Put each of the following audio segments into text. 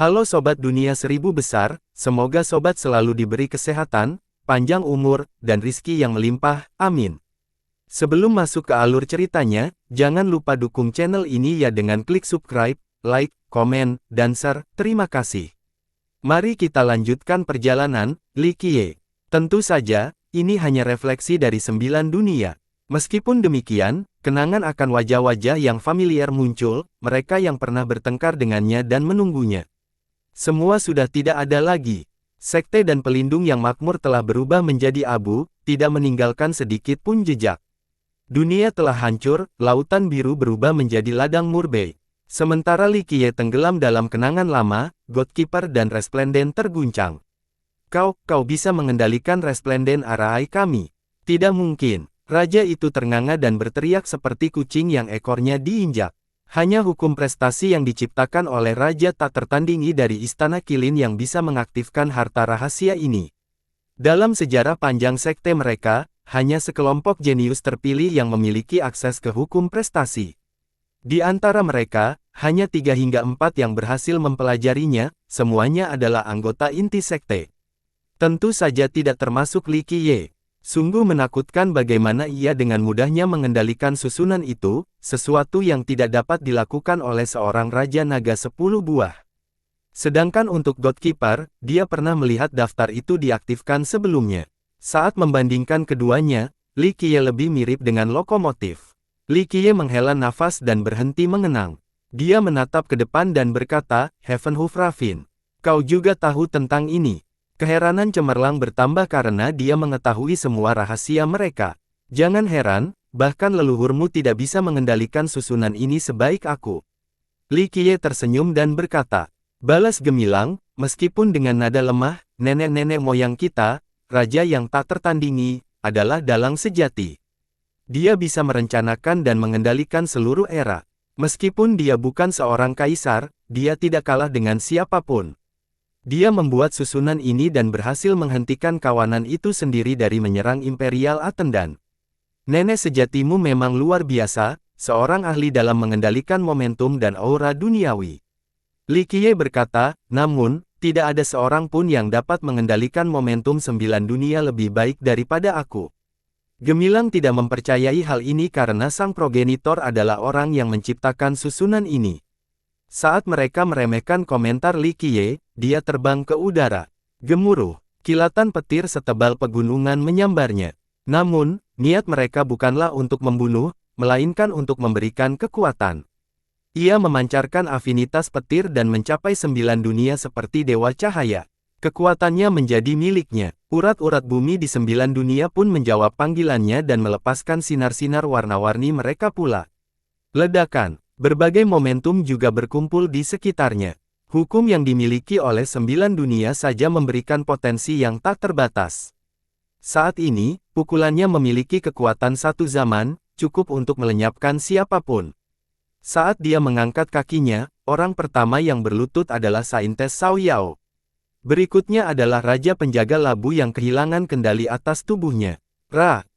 Halo Sobat Dunia Seribu Besar, semoga Sobat selalu diberi kesehatan, panjang umur, dan rizki yang melimpah, amin. Sebelum masuk ke alur ceritanya, jangan lupa dukung channel ini ya dengan klik subscribe, like, komen, dan share, terima kasih. Mari kita lanjutkan perjalanan, Li Qiye. Tentu saja, ini hanya refleksi dari 9 dunia. Meskipun demikian, kenangan akan wajah-wajah yang familiar muncul, mereka yang pernah bertengkar dengannya dan menunggunya. Semua sudah tidak ada lagi. Sekte dan pelindung yang makmur telah berubah menjadi abu, tidak meninggalkan sedikit pun jejak. Dunia telah hancur, lautan biru berubah menjadi ladang murbe. Sementara Li Qiye tenggelam dalam kenangan lama, Godkeeper dan Resplendent terguncang. Kau bisa mengendalikan Resplendent Arai kami? Tidak mungkin. Raja itu ternganga dan berteriak seperti kucing yang ekornya diinjak. Hanya hukum prestasi yang diciptakan oleh raja tak tertandingi dari Istana Qilin yang bisa mengaktifkan harta rahasia ini. Dalam sejarah panjang sekte mereka, hanya sekelompok jenius terpilih yang memiliki akses ke hukum prestasi. Di antara mereka, hanya 3 hingga 4 yang berhasil mempelajarinya, semuanya adalah anggota inti sekte. Tentu saja tidak termasuk Li Qiye. Sungguh menakutkan bagaimana ia dengan mudahnya mengendalikan susunan itu, sesuatu yang tidak dapat dilakukan oleh seorang Raja Naga 10 buah. Sedangkan untuk Godkeeper, dia pernah melihat daftar itu diaktifkan sebelumnya. Saat membandingkan keduanya, Li Qiye lebih mirip dengan lokomotif. Li Qiye menghela nafas dan berhenti mengenang. Dia menatap ke depan dan berkata, Heavenhoof Ravin, kau juga tahu tentang ini. Keheranan cemerlang bertambah karena dia mengetahui semua rahasia mereka. Jangan heran, bahkan leluhurmu tidak bisa mengendalikan susunan ini sebaik aku. Li Qiye tersenyum dan berkata, balas gemilang, meskipun dengan nada lemah, nenek-nenek moyang kita, raja yang tak tertandingi, adalah dalang sejati. Dia bisa merencanakan dan mengendalikan seluruh era. Meskipun dia bukan seorang kaisar, dia tidak kalah dengan siapapun. Dia membuat susunan ini dan berhasil menghentikan kawanan itu sendiri dari menyerang Imperial Attendan. Nenek sejatimu memang luar biasa, seorang ahli dalam mengendalikan momentum dan aura duniawi. Li Qiye berkata, namun, tidak ada seorang pun yang dapat mengendalikan momentum 9 dunia lebih baik daripada aku. Gemilang tidak mempercayai hal ini karena sang progenitor adalah orang yang menciptakan susunan ini. Saat mereka meremehkan komentar Li Qiye, dia terbang ke udara. Gemuruh, kilatan petir setebal pegunungan menyambarnya. Namun, niat mereka bukanlah untuk membunuh, melainkan untuk memberikan kekuatan. Ia memancarkan afinitas petir dan mencapai 9 dunia seperti dewa cahaya. Kekuatannya menjadi miliknya. Urat-urat bumi di 9 dunia pun menjawab panggilannya dan melepaskan sinar-sinar warna-warni mereka pula. Ledakan. Berbagai momentum juga berkumpul di sekitarnya. Hukum yang dimiliki oleh 9 dunia saja memberikan potensi yang tak terbatas. Saat ini, pukulannya memiliki kekuatan satu zaman, cukup untuk melenyapkan siapapun. Saat dia mengangkat kakinya, orang pertama yang berlutut adalah Saintes Cao Yao. Berikutnya adalah Raja Penjaga Labu yang kehilangan kendali atas tubuhnya.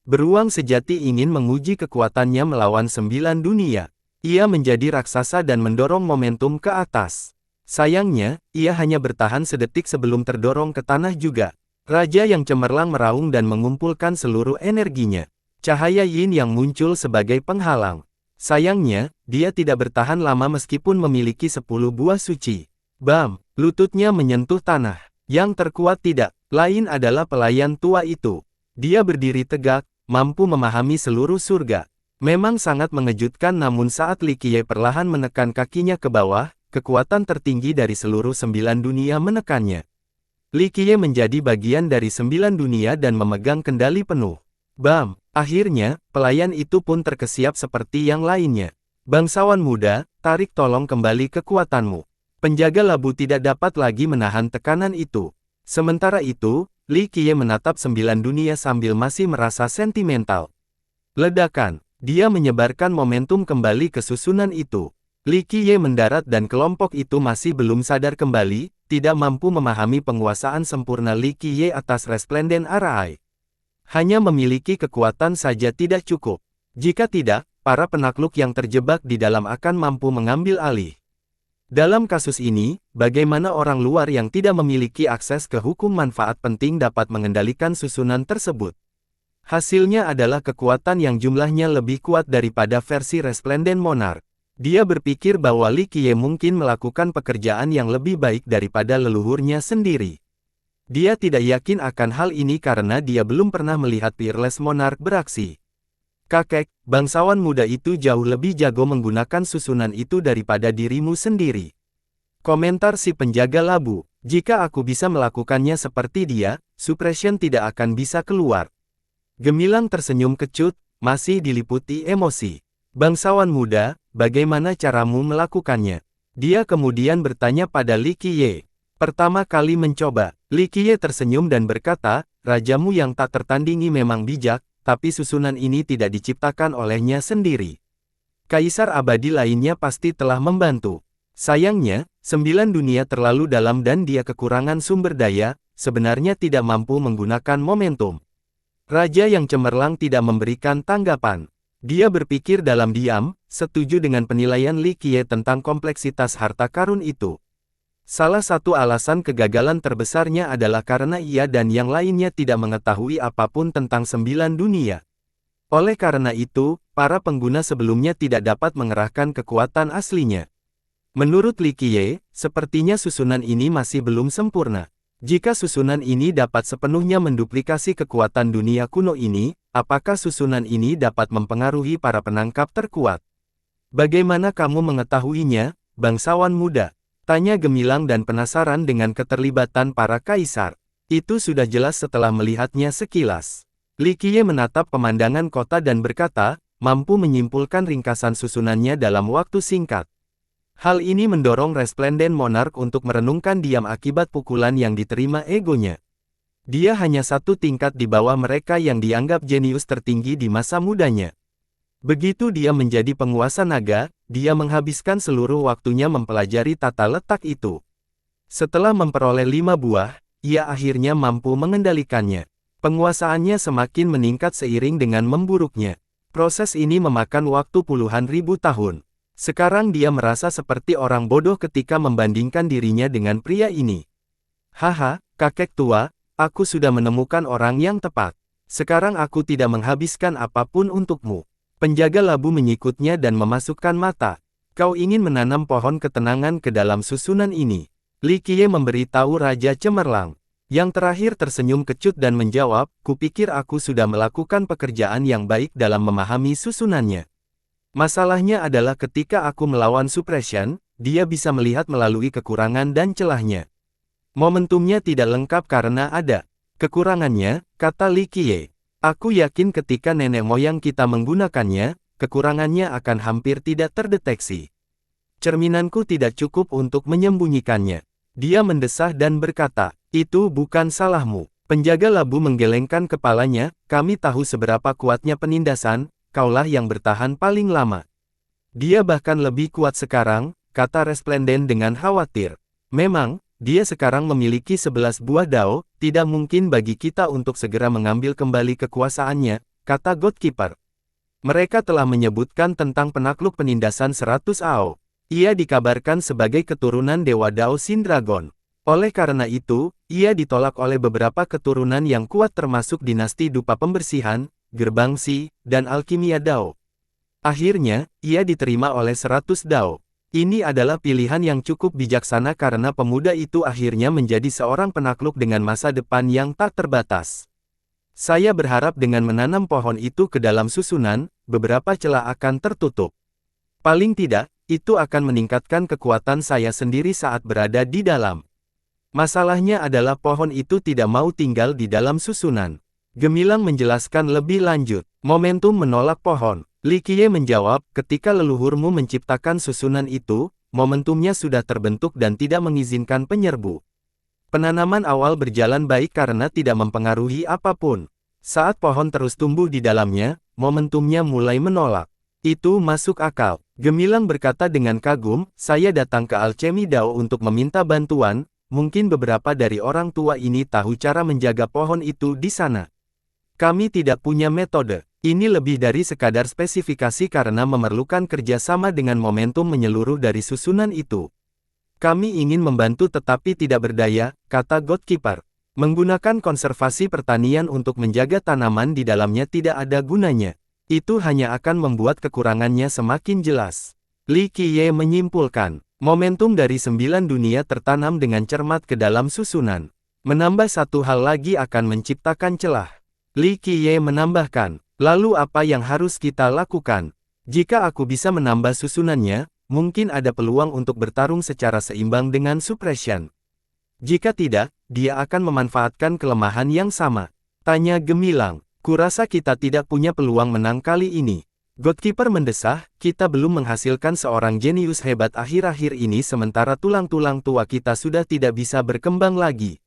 Beruang sejati ingin menguji kekuatannya melawan 9 dunia. Ia menjadi raksasa dan mendorong momentum ke atas. Sayangnya, ia hanya bertahan sedetik sebelum terdorong ke tanah juga. Raja yang cemerlang meraung dan mengumpulkan seluruh energinya. Cahaya yin yang muncul sebagai penghalang. Sayangnya, dia tidak bertahan lama meskipun memiliki 10 buah suci. Bam! Lututnya menyentuh tanah. Yang terkuat tidak lain adalah pelayan tua itu. Dia berdiri tegak, mampu memahami seluruh surga. Memang sangat mengejutkan namun saat Li Qiye perlahan menekan kakinya ke bawah, kekuatan tertinggi dari seluruh 9 dunia menekannya. Li Qiye menjadi bagian dari 9 dunia dan memegang kendali penuh. Bam! Akhirnya, pelayan itu pun terkesiap seperti yang lainnya. Bangsawan muda, tarik tolong kembali kekuatanmu. Penjaga labu tidak dapat lagi menahan tekanan itu. Sementara itu, Li Qiye menatap 9 dunia sambil masih merasa sentimental. Ledakan! Dia menyebarkan momentum kembali ke susunan itu. Li Qiye mendarat dan kelompok itu masih belum sadar kembali, tidak mampu memahami penguasaan sempurna Li Qiye atas Resplendent Arai. Hanya memiliki kekuatan saja tidak cukup. Jika tidak, para penakluk yang terjebak di dalam akan mampu mengambil alih. Dalam kasus ini, bagaimana orang luar yang tidak memiliki akses ke hukum manfaat penting dapat mengendalikan susunan tersebut? Hasilnya adalah kekuatan yang jumlahnya lebih kuat daripada versi Resplendent Monarch. Dia berpikir bahwa Li Qiye mungkin melakukan pekerjaan yang lebih baik daripada leluhurnya sendiri. Dia tidak yakin akan hal ini karena dia belum pernah melihat Peerless Monarch beraksi. Kakek, bangsawan muda itu jauh lebih jago menggunakan susunan itu daripada dirimu sendiri. Komentar si penjaga labu, jika aku bisa melakukannya seperti dia, suppression tidak akan bisa keluar. Gemilang tersenyum kecut, masih diliputi emosi. Bangsawan muda, bagaimana caramu melakukannya? Dia kemudian bertanya pada Li Qiye. Pertama kali mencoba, Li Qiye tersenyum dan berkata, rajamu yang tak tertandingi memang bijak, tapi susunan ini tidak diciptakan olehnya sendiri. Kaisar abadi lainnya pasti telah membantu. Sayangnya, 9 dunia terlalu dalam dan dia kekurangan sumber daya, sebenarnya tidak mampu menggunakan momentum. Raja yang cemerlang tidak memberikan tanggapan. Dia berpikir dalam diam, setuju dengan penilaian Li Qiye tentang kompleksitas harta karun itu. Salah satu alasan kegagalan terbesarnya adalah karena ia dan yang lainnya tidak mengetahui apapun tentang 9 dunia. Oleh karena itu, para pengguna sebelumnya tidak dapat mengerahkan kekuatan aslinya. Menurut Li Qiye, sepertinya susunan ini masih belum sempurna. Jika susunan ini dapat sepenuhnya menduplikasi kekuatan dunia kuno ini, apakah susunan ini dapat mempengaruhi para penangkap terkuat? Bagaimana kamu mengetahuinya, bangsawan muda? Tanya gemilang dan penasaran dengan keterlibatan para kaisar. Itu sudah jelas setelah melihatnya sekilas. Li Qiye menatap pemandangan kota dan berkata, mampu menyimpulkan ringkasan susunannya dalam waktu singkat. Hal ini mendorong Resplendent Monarch untuk merenungkan diam akibat pukulan yang diterima egonya. Dia hanya satu tingkat di bawah mereka yang dianggap jenius tertinggi di masa mudanya. Begitu dia menjadi penguasa naga, dia menghabiskan seluruh waktunya mempelajari tata letak itu. Setelah memperoleh 5 buah, ia akhirnya mampu mengendalikannya. Penguasaannya semakin meningkat seiring dengan memburuknya. Proses ini memakan waktu puluhan ribu tahun. Sekarang dia merasa seperti orang bodoh ketika membandingkan dirinya dengan pria ini. Haha, kakek tua, aku sudah menemukan orang yang tepat. Sekarang aku tidak menghabiskan apapun untukmu. Penjaga labu menyikutnya dan memasukkan mata. Kau ingin menanam pohon ketenangan ke dalam susunan ini. Li Qiye memberitahu Raja Cemerlang. Yang terakhir tersenyum kecut dan menjawab, kupikir aku sudah melakukan pekerjaan yang baik dalam memahami susunannya. Masalahnya adalah ketika aku melawan suppression, dia bisa melihat melalui kekurangan dan celahnya. Momentumnya tidak lengkap karena ada kekurangannya, kata Li Qiye. Aku yakin ketika nenek moyang kita menggunakannya, kekurangannya akan hampir tidak terdeteksi. Cerminanku tidak cukup untuk menyembunyikannya. Dia mendesah dan berkata, itu bukan salahmu. Penjaga labu menggelengkan kepalanya, kami tahu seberapa kuatnya penindasan, kaulah yang bertahan paling lama. Dia bahkan lebih kuat sekarang, kata Resplendent dengan khawatir. Memang, dia sekarang memiliki 11 buah dao, tidak mungkin bagi kita untuk segera mengambil kembali kekuasaannya, kata God Keeper. Mereka telah menyebutkan tentang penakluk penindasan 100 Ao. Ia dikabarkan sebagai keturunan Dewa Dao Sindragon. Oleh karena itu, ia ditolak oleh beberapa keturunan yang kuat termasuk dinasti Dupa Pembersihan, Gerbang Si, dan Alkimia Dao. Akhirnya, ia diterima oleh 100 Dao. Ini adalah pilihan yang cukup bijaksana karena pemuda itu akhirnya menjadi seorang penakluk dengan masa depan yang tak terbatas. Saya berharap dengan menanam pohon itu ke dalam susunan, beberapa celah akan tertutup. Paling tidak, itu akan meningkatkan kekuatan saya sendiri saat berada di dalam. Masalahnya adalah pohon itu tidak mau tinggal di dalam susunan. Gemilang menjelaskan lebih lanjut. Momentum menolak pohon. Li Qiye menjawab, ketika leluhurmu menciptakan susunan itu, momentumnya sudah terbentuk dan tidak mengizinkan penyerbu. Penanaman awal berjalan baik karena tidak mempengaruhi apapun. Saat pohon terus tumbuh di dalamnya, momentumnya mulai menolak. Itu masuk akal. Gemilang berkata dengan kagum, saya datang ke Alchemy Dao untuk meminta bantuan, mungkin beberapa dari orang tua ini tahu cara menjaga pohon itu di sana. Kami tidak punya metode. Ini lebih dari sekadar spesifikasi karena memerlukan kerjasama dengan momentum menyeluruh dari susunan itu. Kami ingin membantu tetapi tidak berdaya, kata Goatkeeper. Menggunakan konservasi pertanian untuk menjaga tanaman di dalamnya tidak ada gunanya. Itu hanya akan membuat kekurangannya semakin jelas. Li Qiye menyimpulkan, momentum dari 9 dunia tertanam dengan cermat ke dalam susunan. Menambah satu hal lagi akan menciptakan celah. Li Qiye menambahkan, lalu apa yang harus kita lakukan? Jika aku bisa menambah susunannya, mungkin ada peluang untuk bertarung secara seimbang dengan Suppression. Jika tidak, dia akan memanfaatkan kelemahan yang sama. Tanya gemilang, kurasa kita tidak punya peluang menang kali ini. Goatkeeper mendesah, kita belum menghasilkan seorang jenius hebat akhir-akhir ini sementara tulang-tulang tua kita sudah tidak bisa berkembang lagi.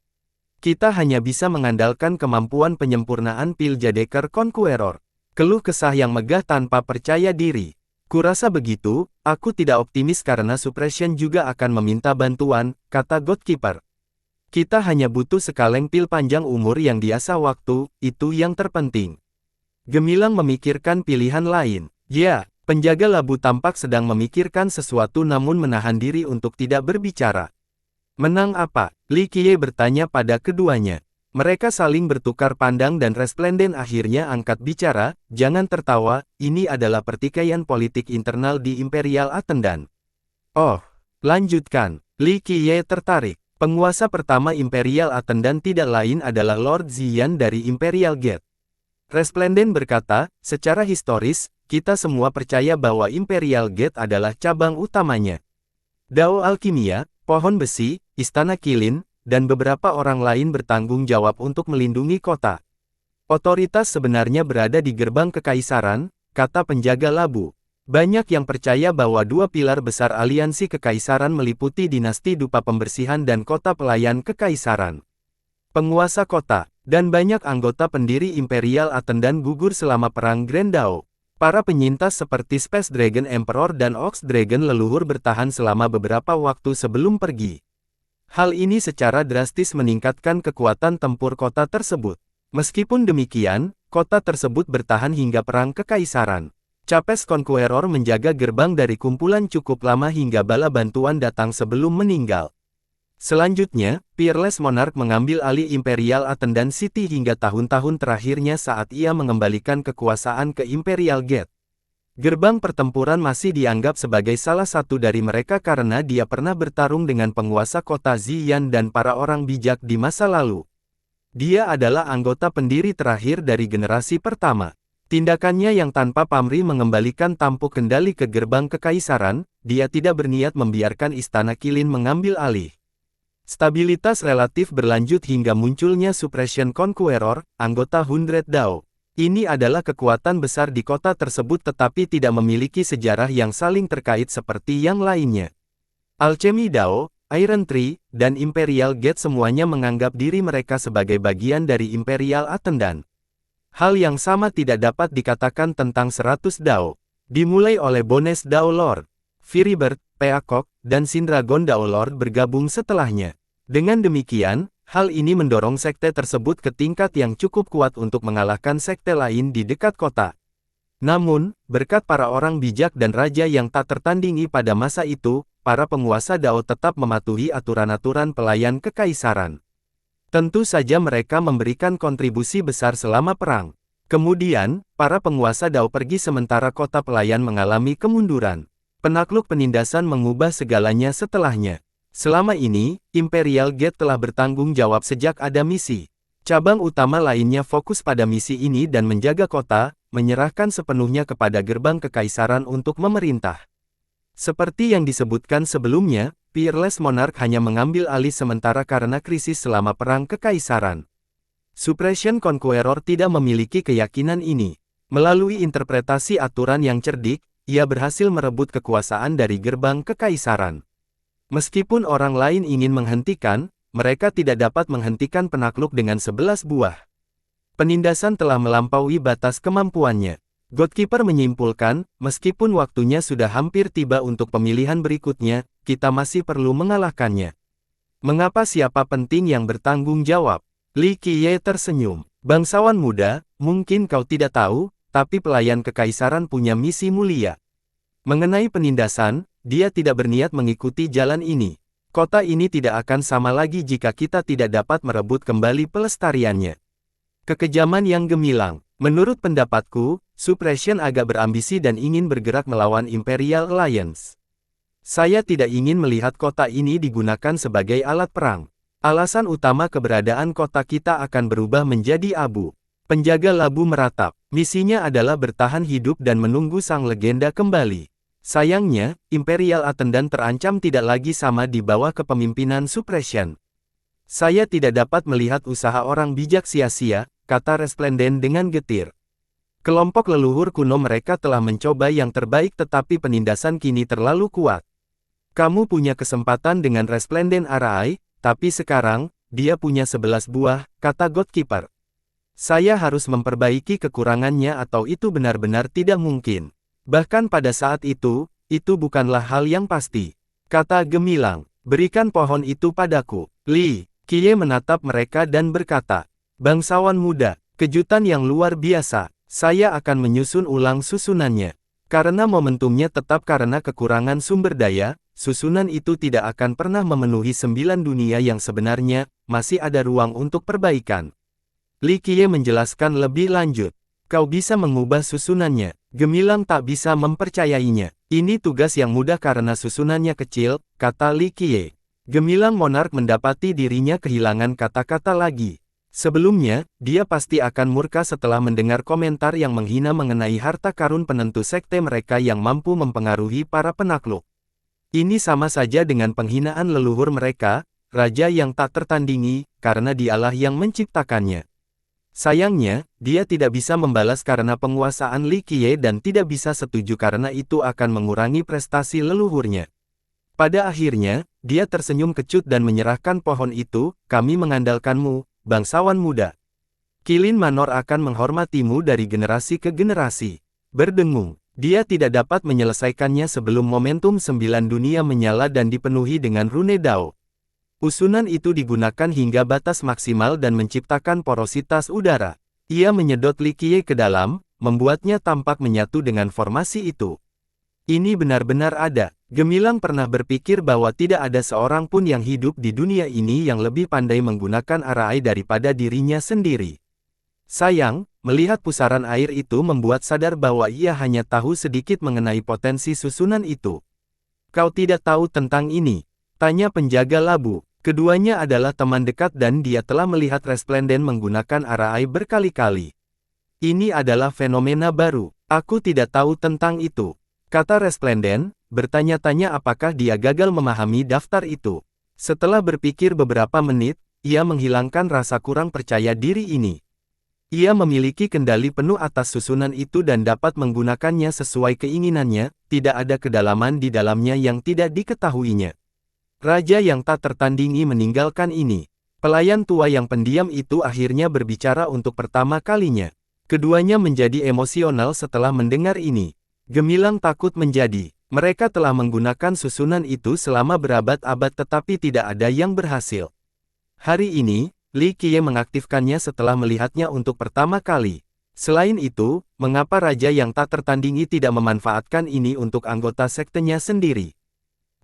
Kita hanya bisa mengandalkan kemampuan penyempurnaan Piljadeker Conqueror. Keluh kesah yang megah tanpa percaya diri. Kurasa begitu, aku tidak optimis karena Suppression juga akan meminta bantuan, kata Goatkeeper. Kita hanya butuh sekaleng pil panjang umur yang diasah waktu, itu yang terpenting. Gemilang memikirkan pilihan lain. Ya, penjaga labu tampak sedang memikirkan sesuatu namun menahan diri untuk tidak berbicara. Menang apa? Li Qiye bertanya pada keduanya. Mereka saling bertukar pandang dan Resplendent akhirnya angkat bicara, jangan tertawa, ini adalah pertikaian politik internal di Imperial Attendan. Oh, lanjutkan. Li Qiye tertarik. Penguasa pertama Imperial Attendan tidak lain adalah Lord Ziyan dari Imperial Gate. Resplendent berkata, secara historis, kita semua percaya bahwa Imperial Gate adalah cabang utamanya. Dao Alkimia, pohon besi, istana Qilin, dan beberapa orang lain bertanggung jawab untuk melindungi kota. Otoritas sebenarnya berada di gerbang kekaisaran, kata penjaga labu. Banyak yang percaya bahwa dua pilar besar aliansi kekaisaran meliputi dinasti dupa pembersihan dan kota pelayan kekaisaran. Penguasa kota, dan banyak anggota pendiri Imperial Attendan gugur selama Perang Grand Dao. Para penyintas seperti Space Dragon Emperor dan Ox Dragon leluhur bertahan selama beberapa waktu sebelum pergi. Hal ini secara drastis meningkatkan kekuatan tempur kota tersebut. Meskipun demikian, kota tersebut bertahan hingga Perang Kekaisaran. Capes Conqueror menjaga gerbang dari kumpulan cukup lama hingga bala bantuan datang sebelum meninggal. Selanjutnya, Peerless Monarch mengambil alih Imperial Attendan City hingga tahun-tahun terakhirnya saat ia mengembalikan kekuasaan ke Imperial Gate. Gerbang pertempuran masih dianggap sebagai salah satu dari mereka karena dia pernah bertarung dengan penguasa kota Ziyan dan para orang bijak di masa lalu. Dia adalah anggota pendiri terakhir dari generasi pertama. Tindakannya yang tanpa pamrih mengembalikan tampuk kendali ke gerbang kekaisaran, dia tidak berniat membiarkan istana Qilin mengambil alih. Stabilitas relatif berlanjut hingga munculnya Suppression Conqueror, anggota 100 Dao. Ini adalah kekuatan besar di kota tersebut tetapi tidak memiliki sejarah yang saling terkait seperti yang lainnya. Alchemy Dao, Iron Tree, dan Imperial Gate semuanya menganggap diri mereka sebagai bagian dari Imperial Attendan. Hal yang sama tidak dapat dikatakan tentang 100 Dao. Dimulai oleh Bones Dao Lord, Firibird, Peacock, dan Sindragon Dao Lord bergabung setelahnya. Dengan demikian, hal ini mendorong sekte tersebut ke tingkat yang cukup kuat untuk mengalahkan sekte lain di dekat kota. Namun, berkat para orang bijak dan raja yang tak tertandingi pada masa itu, para penguasa Dao tetap mematuhi aturan-aturan pelayan kekaisaran. Tentu saja mereka memberikan kontribusi besar selama perang. Kemudian, para penguasa Dao pergi sementara kota pelayan mengalami kemunduran. Penakluk penindasan mengubah segalanya setelahnya. Selama ini, Imperial Gate telah bertanggung jawab sejak ada misi. Cabang utama lainnya fokus pada misi ini dan menjaga kota, menyerahkan sepenuhnya kepada gerbang kekaisaran untuk memerintah. Seperti yang disebutkan sebelumnya, Peerless Monarch hanya mengambil alih sementara karena krisis selama Perang Kekaisaran. Suppression Conqueror tidak memiliki keyakinan ini. Melalui interpretasi aturan yang cerdik, ia berhasil merebut kekuasaan dari gerbang kekaisaran. Meskipun orang lain ingin menghentikan, mereka tidak dapat menghentikan penakluk dengan 11 buah. Penindasan telah melampaui batas kemampuannya. Goatkeeper menyimpulkan, meskipun waktunya sudah hampir tiba untuk pemilihan berikutnya, kita masih perlu mengalahkannya. Mengapa siapa penting yang bertanggung jawab? Li Qiye tersenyum. Bangsawan muda, mungkin kau tidak tahu, tapi pelayan kekaisaran punya misi mulia. Mengenai penindasan, dia tidak berniat mengikuti jalan ini. Kota ini tidak akan sama lagi jika kita tidak dapat merebut kembali pelestariannya. Kekejaman yang gemilang. Menurut pendapatku, Suppression agak berambisi dan ingin bergerak melawan Imperial Alliance. Saya tidak ingin melihat kota ini digunakan sebagai alat perang. Alasan utama keberadaan kota kita akan berubah menjadi abu. Penjaga labu meratap. Misinya adalah bertahan hidup dan menunggu sang legenda kembali. Sayangnya, Imperial Attendant terancam tidak lagi sama di bawah kepemimpinan Suppression. Saya tidak dapat melihat usaha orang bijak sia-sia, kata Resplendent dengan getir. Kelompok leluhur kuno mereka telah mencoba yang terbaik tetapi penindasan kini terlalu kuat. Kamu punya kesempatan dengan Resplendent Arai, tapi sekarang, dia punya 11 buah, kata Godkeeper. Saya harus memperbaiki kekurangannya atau itu benar-benar tidak mungkin. Bahkan pada saat itu bukanlah hal yang pasti. Kata gemilang, berikan pohon itu padaku. Li Qiye menatap mereka dan berkata, bangsawan muda, kejutan yang luar biasa, saya akan menyusun ulang susunannya. Karena momentumnya tetap karena kekurangan sumber daya, susunan itu tidak akan pernah memenuhi 9 dunia yang sebenarnya, masih ada ruang untuk perbaikan. Li Qiye menjelaskan lebih lanjut. Kau bisa mengubah susunannya. Gemilang tak bisa mempercayainya. Ini tugas yang mudah karena susunannya kecil, kata Li Qiye. Gemilang monark mendapati dirinya kehilangan kata-kata lagi. Sebelumnya, dia pasti akan murka setelah mendengar komentar yang menghina mengenai harta karun penentu sekte mereka yang mampu mempengaruhi para penakluk. Ini sama saja dengan penghinaan leluhur mereka, raja yang tak tertandingi, karena dialah yang menciptakannya. Sayangnya, dia tidak bisa membalas karena penguasaan Li Qiye dan tidak bisa setuju karena itu akan mengurangi prestasi leluhurnya. Pada akhirnya, dia tersenyum kecut dan menyerahkan pohon itu, kami mengandalkanmu, bangsawan muda. Qilin Manor akan menghormatimu dari generasi ke generasi. Berdengung, dia tidak dapat menyelesaikannya sebelum momentum 9 dunia menyala dan dipenuhi dengan rune Dao. Usunan itu digunakan hingga batas maksimal dan menciptakan porositas udara. Ia menyedot Li Qiye ke dalam, membuatnya tampak menyatu dengan formasi itu. Ini benar-benar ada. Gemilang pernah berpikir bahwa tidak ada seorang pun yang hidup di dunia ini yang lebih pandai menggunakan arai daripada dirinya sendiri. Sayang, melihat pusaran air itu membuat sadar bahwa ia hanya tahu sedikit mengenai potensi susunan itu. Kau tidak tahu tentang ini? Tanya penjaga labu. Keduanya adalah teman dekat dan dia telah melihat Resplendent menggunakan arai berkali-kali. Ini adalah fenomena baru. Aku tidak tahu tentang itu. Kata Resplendent, bertanya-tanya apakah dia gagal memahami daftar itu. Setelah berpikir beberapa menit, ia menghilangkan rasa kurang percaya diri ini. Ia memiliki kendali penuh atas susunan itu dan dapat menggunakannya sesuai keinginannya, tidak ada kedalaman di dalamnya yang tidak diketahuinya. Raja yang tak tertandingi meninggalkan ini. Pelayan tua yang pendiam itu akhirnya berbicara untuk pertama kalinya. Keduanya menjadi emosional setelah mendengar ini. Gemilang takut menjadi. Mereka telah menggunakan susunan itu selama berabad-abad tetapi tidak ada yang berhasil. Hari ini, Li Qiye mengaktifkannya setelah melihatnya untuk pertama kali. Selain itu, mengapa raja yang tak tertandingi tidak memanfaatkan ini untuk anggota sektenya sendiri?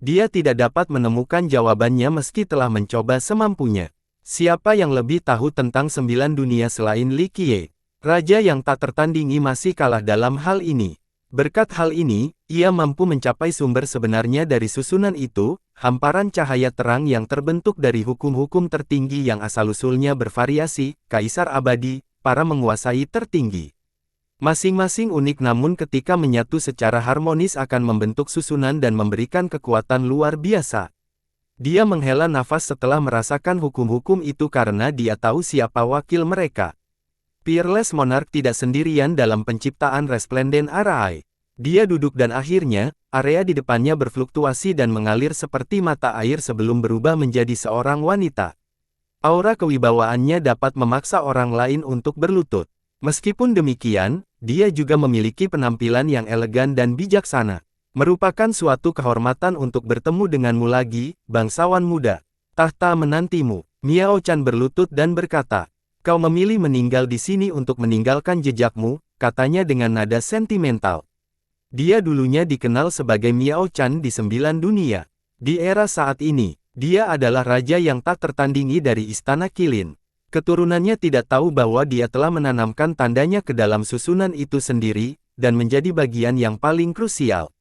Dia tidak dapat menemukan jawabannya meski telah mencoba semampunya. Siapa yang lebih tahu tentang 9 dunia selain Li Qiye? Raja yang tak tertandingi masih kalah dalam hal ini. Berkat hal ini, ia mampu mencapai sumber sebenarnya dari susunan itu, hamparan cahaya terang yang terbentuk dari hukum-hukum tertinggi yang asal-usulnya bervariasi, kaisar abadi, para menguasai tertinggi. Masing-masing unik namun ketika menyatu secara harmonis akan membentuk susunan dan memberikan kekuatan luar biasa. Dia menghela nafas setelah merasakan hukum-hukum itu karena dia tahu siapa wakil mereka. Peerless Monarch tidak sendirian dalam penciptaan Resplendent Arai. Dia duduk dan akhirnya, area di depannya berfluktuasi dan mengalir seperti mata air sebelum berubah menjadi seorang wanita. Aura kewibawaannya dapat memaksa orang lain untuk berlutut. Meskipun demikian, dia juga memiliki penampilan yang elegan dan bijaksana. Merupakan suatu kehormatan untuk bertemu denganmu lagi, bangsawan muda. Tahta menantimu. Miao Chan berlutut dan berkata, kau memilih meninggal di sini untuk meninggalkan jejakmu, katanya dengan nada sentimental. Dia dulunya dikenal sebagai Miao Chan di 9 dunia. Di era saat ini, Dia adalah raja yang tak tertandingi dari Istana Kilin. Keturunannya tidak tahu bahwa dia telah menanamkan tandanya ke dalam susunan itu sendiri, dan menjadi bagian yang paling krusial.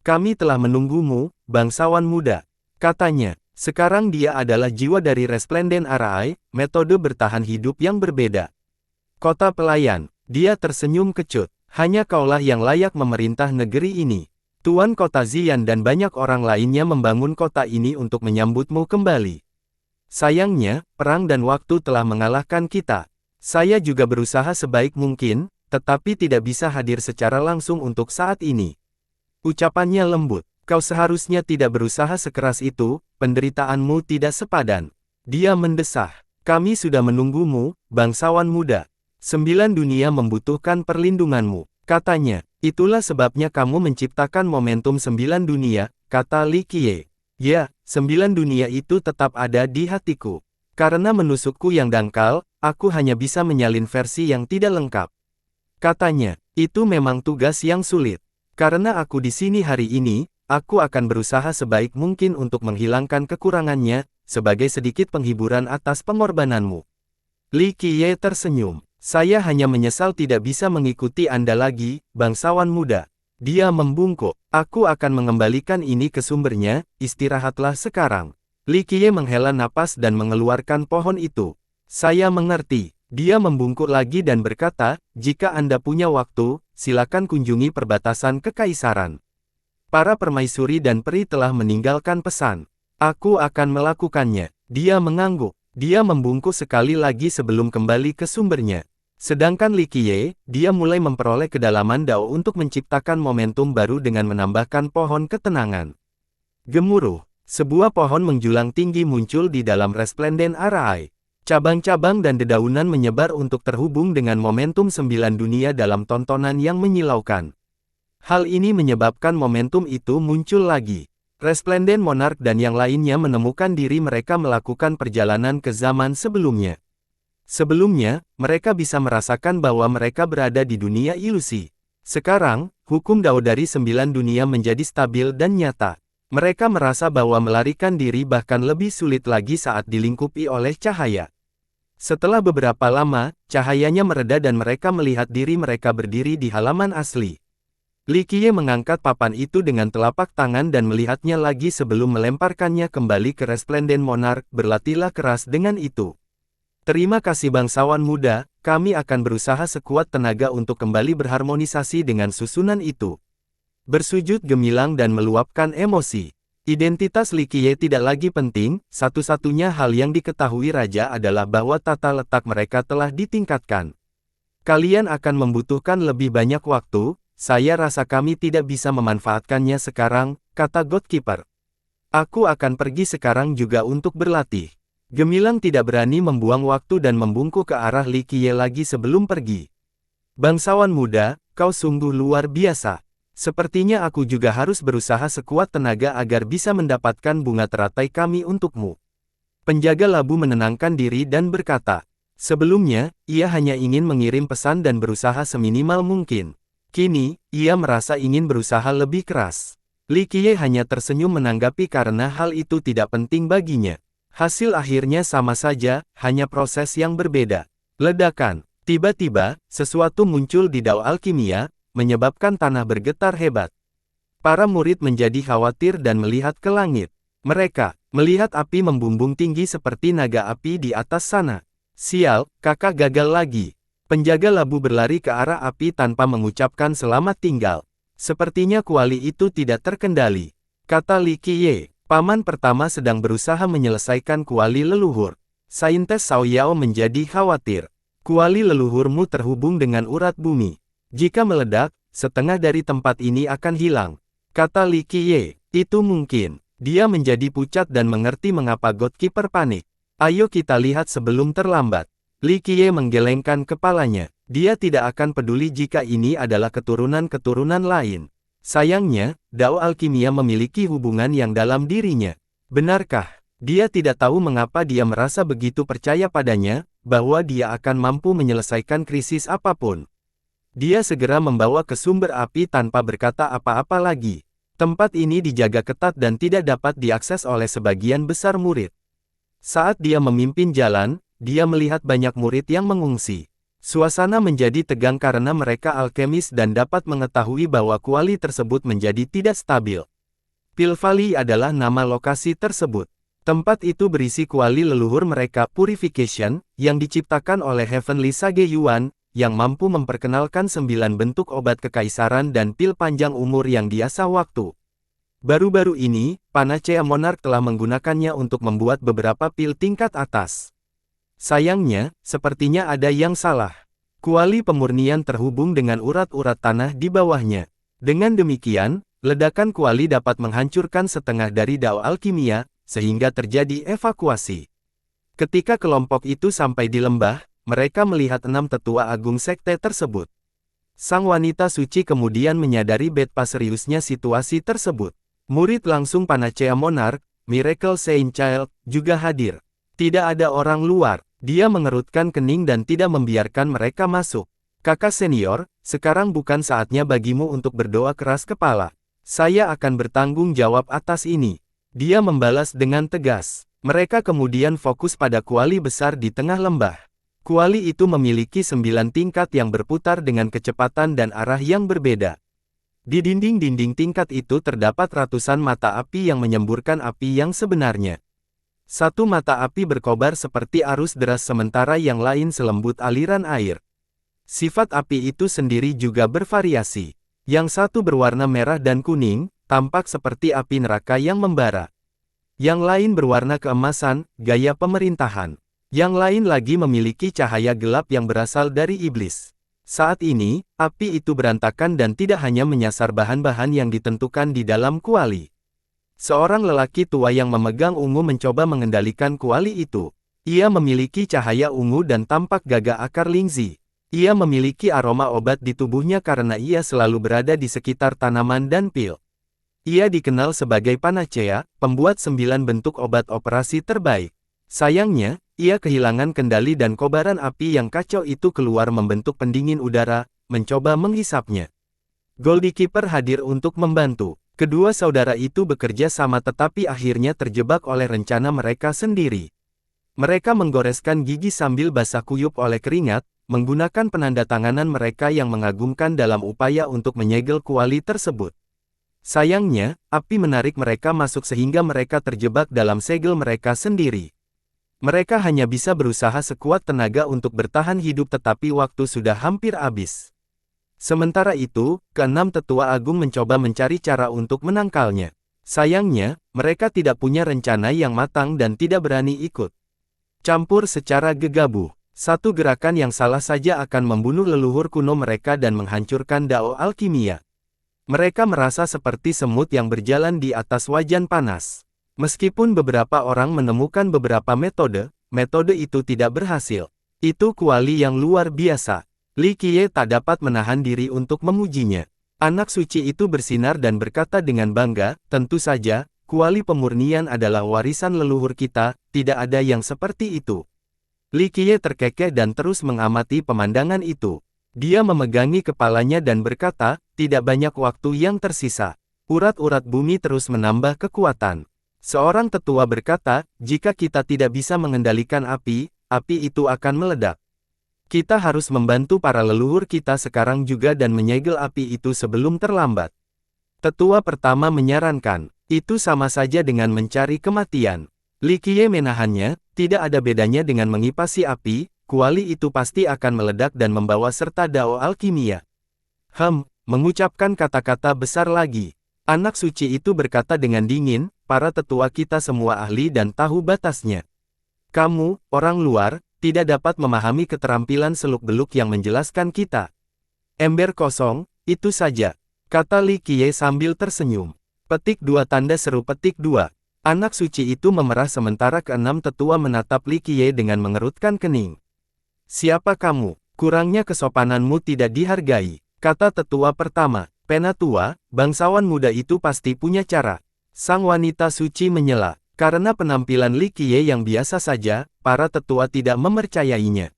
Kami telah menunggumu, bangsawan muda, katanya. Sekarang dia adalah jiwa dari Resplendent Arai, metode bertahan hidup yang berbeda. Kota pelayan, dia tersenyum kecut. Hanya kaulah yang layak memerintah negeri ini. Tuan Kota Xian dan banyak orang lainnya membangun kota ini untuk menyambutmu kembali. Sayangnya, perang dan waktu telah mengalahkan kita. Saya juga berusaha sebaik mungkin, tetapi tidak bisa hadir secara langsung untuk saat ini. Ucapannya lembut. Kau seharusnya tidak berusaha sekeras itu, penderitaanmu tidak sepadan. Dia mendesah. Kami sudah menunggumu, bangsawan muda. 9 dunia membutuhkan perlindunganmu, katanya. Itulah sebabnya kamu menciptakan momentum 9 dunia, kata Li Qiye. Ya, 9 dunia itu tetap ada di hatiku. Karena menusukku yang dangkal, aku hanya bisa menyalin versi yang tidak lengkap. Katanya, itu memang tugas yang sulit. Karena aku di sini hari ini, aku akan berusaha sebaik mungkin untuk menghilangkan kekurangannya, sebagai sedikit penghiburan atas pengorbananmu. Li Qiye tersenyum. Saya hanya menyesal tidak bisa mengikuti Anda lagi, bangsawan muda. Dia membungkuk. Aku akan mengembalikan ini ke sumbernya, istirahatlah sekarang. Li Qiye menghela napas dan mengeluarkan pohon itu. Saya mengerti. Dia membungkuk lagi dan berkata, jika Anda punya waktu, silakan kunjungi perbatasan kekaisaran. Para permaisuri dan peri telah meninggalkan pesan. Aku akan melakukannya. Dia mengangguk. Dia membungkuk sekali lagi sebelum kembali ke sumbernya. Sedangkan Li Qiye, dia mulai memperoleh kedalaman Dao untuk menciptakan momentum baru dengan menambahkan pohon ketenangan. Gemuruh, sebuah pohon menjulang tinggi muncul di dalam Resplendent Arai. Cabang-cabang dan dedaunan menyebar untuk terhubung dengan momentum 9 dunia dalam tontonan yang menyilaukan. Hal ini menyebabkan momentum itu muncul lagi. Resplendent Monarch dan yang lainnya menemukan diri mereka melakukan perjalanan ke zaman sebelumnya. Sebelumnya, mereka bisa merasakan bahwa mereka berada di dunia ilusi. Sekarang, hukum Dao dari 9 dunia menjadi stabil dan nyata. Mereka merasa bahwa melarikan diri bahkan lebih sulit lagi saat dilingkupi oleh cahaya. Setelah beberapa lama, cahayanya mereda dan mereka melihat diri mereka berdiri di halaman asli. Li Qiye mengangkat papan itu dengan telapak tangan dan melihatnya lagi sebelum melemparkannya kembali ke Resplendent Monarch. Berlatihlah keras dengan itu. Terima kasih bangsawan muda, kami akan berusaha sekuat tenaga untuk kembali berharmonisasi dengan susunan itu. Bersujud gemilang dan meluapkan emosi. Identitas Li Qiye tidak lagi penting, satu-satunya hal yang diketahui raja adalah bahwa tata letak mereka telah ditingkatkan. Kalian akan membutuhkan lebih banyak waktu. Saya rasa kami tidak bisa memanfaatkannya sekarang, kata Godkeeper. Aku akan pergi sekarang juga untuk berlatih. Gemilang tidak berani membuang waktu dan membungkuk ke arah Li Qiye lagi sebelum pergi. Bangsawan muda, kau sungguh luar biasa. Sepertinya aku juga harus berusaha sekuat tenaga agar bisa mendapatkan bunga teratai kami untukmu. Penjaga labu menenangkan diri dan berkata, sebelumnya, ia hanya ingin mengirim pesan dan berusaha seminimal mungkin. Kini, ia merasa ingin berusaha lebih keras. Li Qiye hanya tersenyum menanggapi karena hal itu tidak penting baginya. Hasil akhirnya sama saja, hanya proses yang berbeda. Ledakan. Tiba-tiba, sesuatu muncul di Dao Alkimia, menyebabkan tanah bergetar hebat. Para murid menjadi khawatir dan melihat ke langit. Mereka melihat api membumbung tinggi seperti naga api di atas sana. Sial, kakak gagal lagi. Penjaga labu berlari ke arah api tanpa mengucapkan selamat tinggal. Sepertinya kuali itu tidak terkendali. Kata Li Qiye, paman pertama sedang berusaha menyelesaikan kuali leluhur. Saintes Cao Yao menjadi khawatir. Kuali leluhurmu terhubung dengan urat bumi. Jika meledak, setengah dari tempat ini akan hilang. Kata Li Qiye, itu mungkin. Dia menjadi pucat dan mengerti mengapa Godkeeper panik. Ayo kita lihat sebelum terlambat. Li Qiye menggelengkan kepalanya. Dia tidak akan peduli jika ini adalah keturunan-keturunan lain. Sayangnya, Dao Alkimia memiliki hubungan yang dalam dirinya. Benarkah? Dia tidak tahu mengapa dia merasa begitu percaya padanya, bahwa dia akan mampu menyelesaikan krisis apapun. Dia segera membawa ke sumber api tanpa berkata apa-apa lagi. Tempat ini dijaga ketat dan tidak dapat diakses oleh sebagian besar murid. Saat dia memimpin jalan, dia melihat banyak murid yang mengungsi. Suasana menjadi tegang karena mereka alkemis dan dapat mengetahui bahwa kuali tersebut menjadi tidak stabil. Pil Valley adalah nama lokasi tersebut. Tempat itu berisi kuali leluhur mereka Purification, yang diciptakan oleh Heavenly Sage Yuan, yang mampu memperkenalkan 9 bentuk obat kekaisaran dan pil panjang umur yang diasah waktu. Baru-baru ini, Panacea Monarch telah menggunakannya untuk membuat beberapa pil tingkat atas. Sayangnya, sepertinya ada yang salah. Kuali pemurnian terhubung dengan urat-urat tanah di bawahnya. Dengan demikian, ledakan kuali dapat menghancurkan setengah dari dao alkimia, sehingga terjadi evakuasi. Ketika kelompok itu sampai di lembah, mereka melihat 6 tetua agung sekte tersebut. Sang wanita suci kemudian menyadari betapa seriusnya situasi tersebut. Murid langsung Panacea Monarch, Miracle Saint Child, juga hadir. Tidak ada orang luar. Dia mengerutkan kening dan tidak membiarkan mereka masuk. Kakak senior, sekarang bukan saatnya bagimu untuk berdoa keras kepala. Saya akan bertanggung jawab atas ini. Dia membalas dengan tegas. Mereka kemudian fokus pada kuali besar di tengah lembah. Kuali itu memiliki 9 tingkat yang berputar dengan kecepatan dan arah yang berbeda. Di dinding-dinding tingkat itu terdapat ratusan mata api yang menyemburkan api yang sebenarnya. Satu mata api berkobar seperti arus deras sementara yang lain selembut aliran air. Sifat api itu sendiri juga bervariasi. Yang satu berwarna merah dan kuning, tampak seperti api neraka yang membara. Yang lain berwarna keemasan, gaya pemerintahan. Yang lain lagi memiliki cahaya gelap yang berasal dari iblis. Saat ini, api itu berantakan dan tidak hanya menyasar bahan-bahan yang ditentukan di dalam kuali. Seorang lelaki tua yang memegang ungu mencoba mengendalikan kuali itu. Ia memiliki cahaya ungu dan tampak gagah akar lingzi. Ia memiliki aroma obat di tubuhnya karena ia selalu berada di sekitar tanaman dan pil. Ia dikenal sebagai Panacea, pembuat 9 bentuk obat operasi terbaik. Sayangnya, ia kehilangan kendali dan kobaran api yang kacau itu keluar membentuk pendingin udara, mencoba menghisapnya. Goldie Keeper hadir untuk membantu. Kedua saudara itu bekerja sama tetapi akhirnya terjebak oleh rencana mereka sendiri. Mereka menggoreskan gigi sambil basah kuyup oleh keringat, menggunakan penandatanganan mereka yang mengagumkan dalam upaya untuk menyegel kuali tersebut. Sayangnya, api menarik mereka masuk sehingga mereka terjebak dalam segel mereka sendiri. Mereka hanya bisa berusaha sekuat tenaga untuk bertahan hidup tetapi waktu sudah hampir habis. Sementara itu, keenam tetua agung mencoba mencari cara untuk menangkalnya. Sayangnya, mereka tidak punya rencana yang matang dan tidak berani ikut campur secara gegabah. Satu gerakan yang salah saja akan membunuh leluhur kuno mereka dan menghancurkan dao alkimia. Mereka merasa seperti semut yang berjalan di atas wajan panas. Meskipun beberapa orang menemukan beberapa metode itu tidak berhasil. Itu kuali yang luar biasa. Li Qiye tak dapat menahan diri untuk memujinya. Anak suci itu bersinar dan berkata dengan bangga, tentu saja, kuali pemurnian adalah warisan leluhur kita, tidak ada yang seperti itu. Li Qiye terkekeh dan terus mengamati pemandangan itu. Dia memegangi kepalanya dan berkata, tidak banyak waktu yang tersisa. Urat-urat bumi terus menambah kekuatan. Seorang tetua berkata, jika kita tidak bisa mengendalikan api, api itu akan meledak. Kita harus membantu para leluhur kita sekarang juga dan menyegel api itu sebelum terlambat. Tetua pertama menyarankan, itu sama saja dengan mencari kematian. Li Qiye menahannya, tidak ada bedanya dengan mengipasi api, kuali itu pasti akan meledak dan membawa serta dao alkimia. Mengucapkan kata-kata besar lagi. Anak suci itu berkata dengan dingin, para tetua kita semua ahli dan tahu batasnya. Kamu, orang luar, tidak dapat memahami keterampilan seluk-beluk yang menjelaskan kita. Ember kosong, itu saja, kata Li Qiye sambil tersenyum. Petik 2 tanda seru petik 2. Anak suci itu memerah sementara keenam tetua menatap Li Qiye dengan mengerutkan kening. Siapa kamu? Kurangnya kesopananmu tidak dihargai, kata tetua pertama. Penatua, bangsawan muda itu pasti punya cara. Sang wanita suci menyela. Karena penampilan Li Qiye yang biasa saja, para tetua tidak mempercayainya.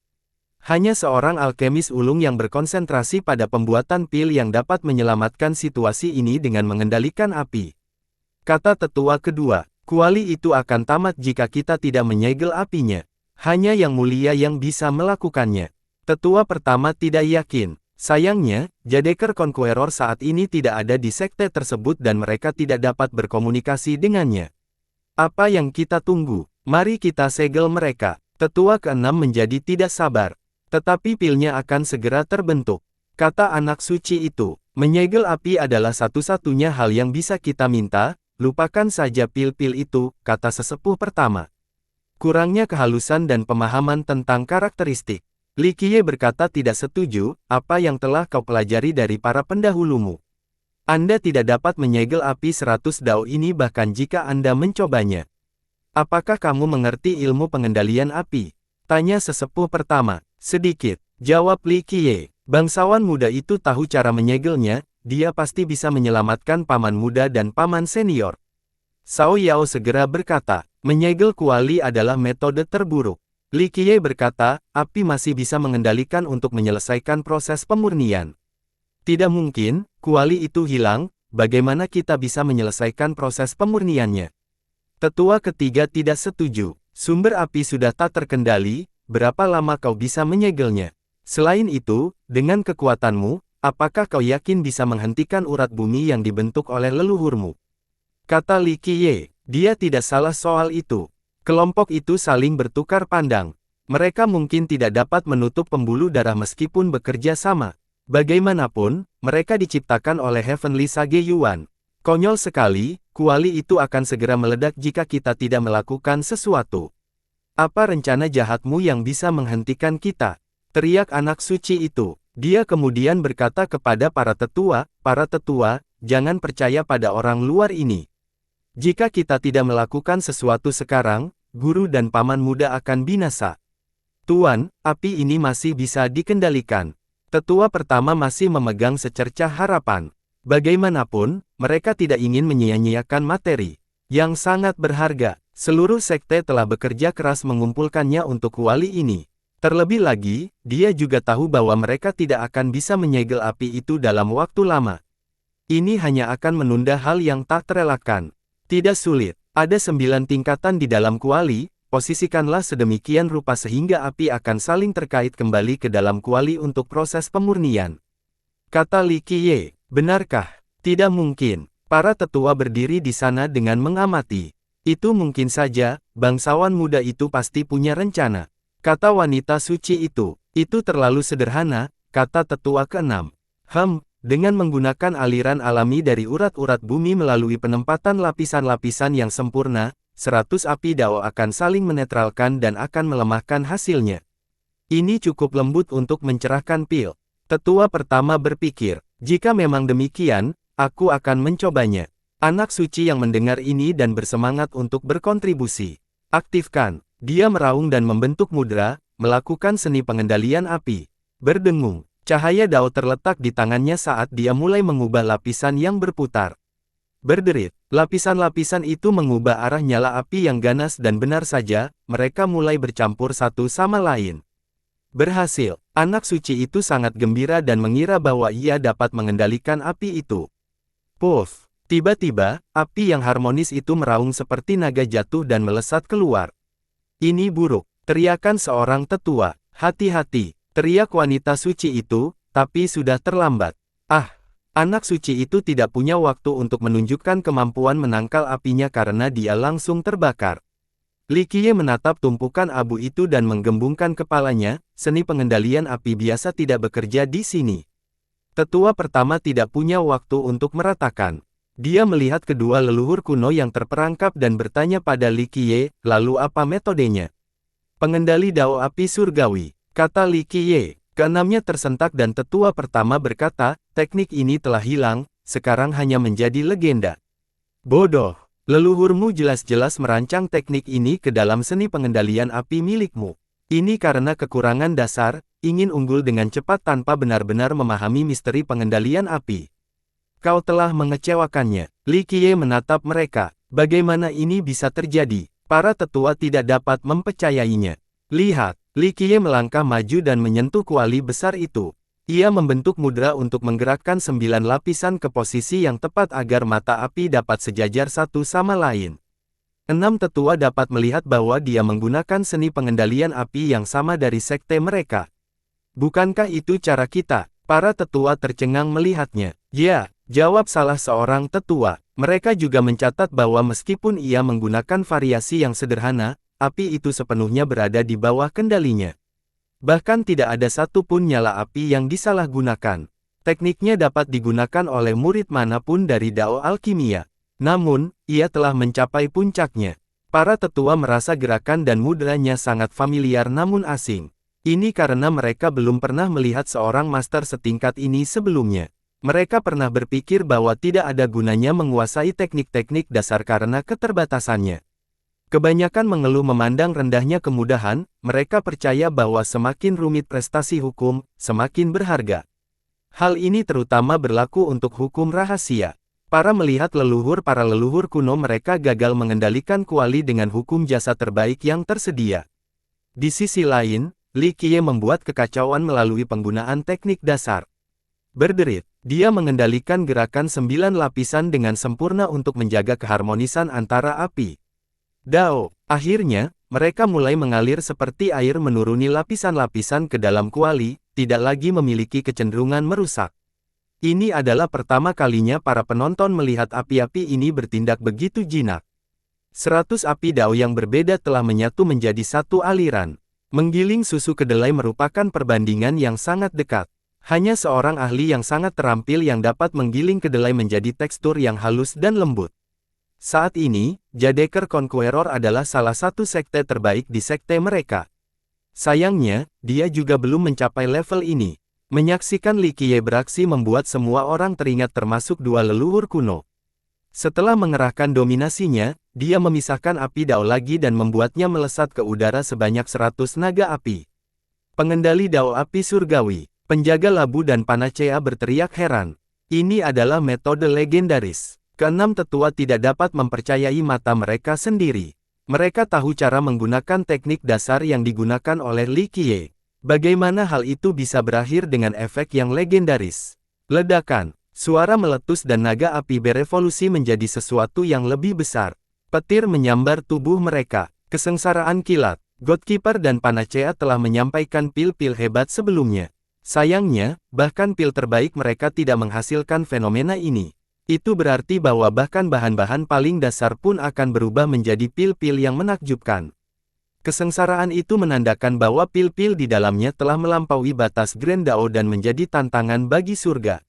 Hanya seorang alkemis ulung yang berkonsentrasi pada pembuatan pil yang dapat menyelamatkan situasi ini dengan mengendalikan api. Kata tetua kedua, kuali itu akan tamat jika kita tidak menyegel apinya. Hanya yang mulia yang bisa melakukannya. Tetua pertama tidak yakin. Sayangnya, Jadeker Conqueror saat ini tidak ada di sekte tersebut dan mereka tidak dapat berkomunikasi dengannya. Apa yang kita tunggu? Mari kita segel mereka. Tetua keenam menjadi tidak sabar. Tetapi pilnya akan segera terbentuk. Kata anak suci itu, menyegel api adalah satu-satunya hal yang bisa kita minta, lupakan saja pil-pil itu, kata sesepuh pertama. Kurangnya kehalusan dan pemahaman tentang karakteristik. Li Qiye berkata tidak setuju, apa yang telah kau pelajari dari para pendahulumu. Anda tidak dapat menyegel api 100 dao ini bahkan jika Anda mencobanya. Apakah kamu mengerti ilmu pengendalian api? Tanya sesepuh pertama. Sedikit, jawab Li Qiye. Bangsawan muda itu tahu cara menyegelnya, dia pasti bisa menyelamatkan paman muda dan paman senior. Cao Yao segera berkata, menyegel kuali adalah metode terburuk. Li Qiye berkata, api masih bisa mengendalikan untuk menyelesaikan proses pemurnian. Tidak mungkin, kuali itu hilang, bagaimana kita bisa menyelesaikan proses pemurniannya? Tetua ketiga tidak setuju, sumber api sudah tak terkendali, berapa lama kau bisa menyegelnya? Selain itu, dengan kekuatanmu, apakah kau yakin bisa menghentikan urat bumi yang dibentuk oleh leluhurmu? Kata Li Qiye, dia tidak salah soal itu. Kelompok itu saling bertukar pandang. Mereka mungkin tidak dapat menutup pembuluh darah meskipun bekerja sama. Bagaimanapun, mereka diciptakan oleh Heavenly Sage Yuan. Konyol sekali, kuali itu akan segera meledak jika kita tidak melakukan sesuatu. Apa rencana jahatmu yang bisa menghentikan kita? Teriak anak suci itu. Dia kemudian berkata kepada para tetua, jangan percaya pada orang luar ini. Jika kita tidak melakukan sesuatu sekarang, guru dan paman muda akan binasa. Tuan, api ini masih bisa dikendalikan. Tetua pertama masih memegang secercah harapan. Bagaimanapun, mereka tidak ingin menyia-nyiakan materi yang sangat berharga. Seluruh sekte telah bekerja keras mengumpulkannya untuk kuali ini. Terlebih lagi, dia juga tahu bahwa mereka tidak akan bisa menyegel api itu dalam waktu lama. Ini hanya akan menunda hal yang tak terelakkan. Tidak sulit, ada 9 tingkatan di dalam kuali, posisikanlah sedemikian rupa sehingga api akan saling terkait kembali ke dalam kuali untuk proses pemurnian. Kata Li Qiye, benarkah? Tidak mungkin. Para tetua berdiri di sana dengan mengamati. Itu mungkin saja, bangsawan muda itu pasti punya rencana. Kata wanita suci itu terlalu sederhana, kata tetua keenam. Dengan menggunakan aliran alami dari urat-urat bumi melalui penempatan lapisan-lapisan yang sempurna, 100 api dao akan saling menetralkan dan akan melemahkan hasilnya. Ini cukup lembut untuk mencerahkan pil. Tetua pertama berpikir, jika memang demikian, aku akan mencobanya. Anak suci yang mendengar ini dan bersemangat untuk berkontribusi. Aktifkan. Dia meraung dan membentuk mudra, melakukan seni pengendalian api. Berdengung. Cahaya dao terletak di tangannya saat dia mulai mengubah lapisan yang berputar. Berderit. Lapisan-lapisan itu mengubah arah nyala api yang ganas dan benar saja, mereka mulai bercampur satu sama lain. Berhasil. Anak suci itu sangat gembira dan mengira bahwa ia dapat mengendalikan api itu. Puff. Tiba-tiba, api yang harmonis itu meraung seperti naga jatuh dan melesat keluar. Ini buruk, teriakan seorang tetua. Hati-hati, teriak wanita suci itu, tapi sudah terlambat. Anak suci itu tidak punya waktu untuk menunjukkan kemampuan menangkal apinya karena dia langsung terbakar. Li Qiye menatap tumpukan abu itu dan menggembungkan kepalanya, seni pengendalian api biasa tidak bekerja di sini. Tetua pertama tidak punya waktu untuk meratakan. Dia melihat kedua leluhur kuno yang terperangkap dan bertanya pada Li Qiye, lalu apa metodenya? Pengendali dao api surgawi, kata Li Qiye. Keenamnya tersentak dan tetua pertama berkata, teknik ini telah hilang, sekarang hanya menjadi legenda. Bodoh, leluhurmu jelas-jelas merancang teknik ini ke dalam seni pengendalian api milikmu. Ini karena kekurangan dasar, ingin unggul dengan cepat tanpa benar-benar memahami misteri pengendalian api. Kau telah mengecewakannya. Li Qiye menatap mereka. Bagaimana ini bisa terjadi? Para tetua tidak dapat mempercayainya. Lihat, Li Qiye melangkah maju dan menyentuh kuali besar itu. Ia membentuk mudra untuk menggerakkan 9 lapisan ke posisi yang tepat agar mata api dapat sejajar satu sama lain. 6 tetua dapat melihat bahwa dia menggunakan seni pengendalian api yang sama dari sekte mereka. Bukankah itu cara kita? Para tetua tercengang melihatnya. Ya, jawab salah seorang tetua. Mereka juga mencatat bahwa meskipun ia menggunakan variasi yang sederhana, api itu sepenuhnya berada di bawah kendalinya. Bahkan tidak ada satupun nyala api yang disalahgunakan. Tekniknya dapat digunakan oleh murid manapun dari Dao Alkimia. Namun, ia telah mencapai puncaknya. Para tetua merasa gerakan dan mudranya sangat familiar namun asing. Ini karena mereka belum pernah melihat seorang master setingkat ini sebelumnya. Mereka pernah berpikir bahwa tidak ada gunanya menguasai teknik-teknik dasar karena keterbatasannya. Kebanyakan mengeluh memandang rendahnya kemudahan, mereka percaya bahwa semakin rumit prestasi hukum, semakin berharga. Hal ini terutama berlaku untuk hukum rahasia. Para leluhur kuno mereka gagal mengendalikan kuali dengan hukum jasa terbaik yang tersedia. Di sisi lain, Li Qiye membuat kekacauan melalui penggunaan teknik dasar. Berderit, dia mengendalikan gerakan 9 lapisan dengan sempurna untuk menjaga keharmonisan antara api. Dao, akhirnya, mereka mulai mengalir seperti air menuruni lapisan-lapisan ke dalam kuali, tidak lagi memiliki kecenderungan merusak. Ini adalah pertama kalinya para penonton melihat api-api ini bertindak begitu jinak. 100 api Dao yang berbeda telah menyatu menjadi satu aliran. Menggiling susu kedelai merupakan perbandingan yang sangat dekat. Hanya seorang ahli yang sangat terampil yang dapat menggiling kedelai menjadi tekstur yang halus dan lembut. Saat ini, Jadeker Conqueror adalah salah satu sekte terbaik di sekte mereka. Sayangnya, dia juga belum mencapai level ini. Menyaksikan Li Qiye beraksi membuat semua orang teringat termasuk dua leluhur kuno. Setelah mengerahkan dominasinya, dia memisahkan api Dao lagi dan membuatnya melesat ke udara sebanyak 100 naga api. Pengendali Dao api surgawi, penjaga labu dan panacea berteriak heran. Ini adalah metode legendaris. Keenam tetua tidak dapat mempercayai mata mereka sendiri. Mereka tahu cara menggunakan teknik dasar yang digunakan oleh Li Qiye. Bagaimana hal itu bisa berakhir dengan efek yang legendaris? Ledakan, suara meletus dan naga api berevolusi menjadi sesuatu yang lebih besar. Petir menyambar tubuh mereka. Kesengsaraan kilat. Godkeeper dan Panacea telah menyampaikan pil-pil hebat sebelumnya. Sayangnya, bahkan pil terbaik mereka tidak menghasilkan fenomena ini. Itu berarti bahwa bahkan bahan-bahan paling dasar pun akan berubah menjadi pil-pil yang menakjubkan. Kesengsaraan itu menandakan bahwa pil-pil di dalamnya telah melampaui batas Grand Dao dan menjadi tantangan bagi surga.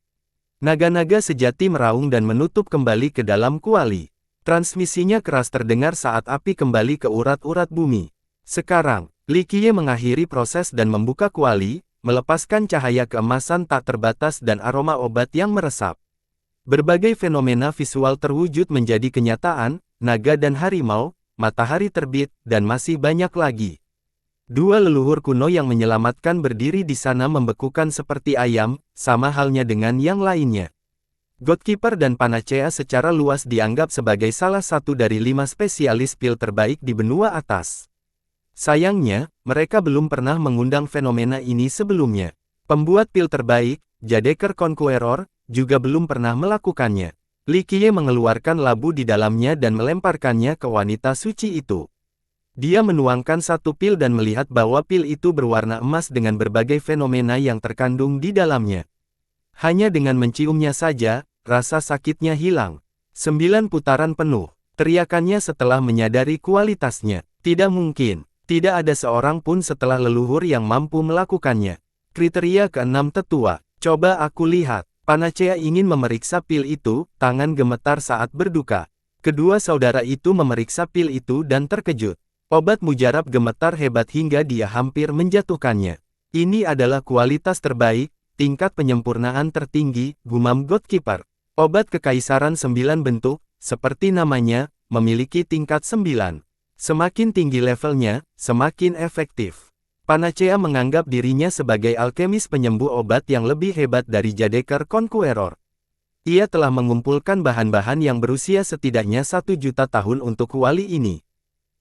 Naga-naga sejati meraung dan menutup kembali ke dalam kuali. Transmisinya keras terdengar saat api kembali ke urat-urat bumi. Sekarang, Li Qiye mengakhiri proses dan membuka kuali, melepaskan cahaya keemasan tak terbatas dan aroma obat yang meresap. Berbagai fenomena visual terwujud menjadi kenyataan, naga dan harimau, matahari terbit, dan masih banyak lagi. Dua leluhur kuno yang menyelamatkan berdiri di sana membekukan seperti ayam, sama halnya dengan yang lainnya. Godkeeper dan Panacea secara luas dianggap sebagai salah satu dari 5 spesialis pil terbaik di benua atas. Sayangnya, mereka belum pernah mengundang fenomena ini sebelumnya. Pembuat pil terbaik, Jadeker Conqueror, juga belum pernah melakukannya. Li Qiye mengeluarkan labu di dalamnya dan melemparkannya ke wanita suci itu. Dia menuangkan satu pil dan melihat bahwa pil itu berwarna emas dengan berbagai fenomena yang terkandung di dalamnya. Hanya dengan menciumnya saja, rasa sakitnya hilang. 9 putaran penuh. Teriakannya setelah menyadari kualitasnya. Tidak mungkin. Tidak ada seorang pun setelah leluhur yang mampu melakukannya. Kriteria ke-6 tetua. Coba aku lihat. Panacea ingin memeriksa pil itu, tangan gemetar saat berduka. Kedua saudara itu memeriksa pil itu dan terkejut. Obat mujarab gemetar hebat hingga dia hampir menjatuhkannya. Ini adalah kualitas terbaik, tingkat penyempurnaan tertinggi, gumam Godkeeper. Obat kekaisaran 9 bentuk, seperti namanya, memiliki tingkat 9. Semakin tinggi levelnya, semakin efektif. Panacea menganggap dirinya sebagai alkemis penyembuh obat yang lebih hebat dari Jadeker Conqueror. Ia telah mengumpulkan bahan-bahan yang berusia setidaknya 1 juta tahun untuk kuali ini.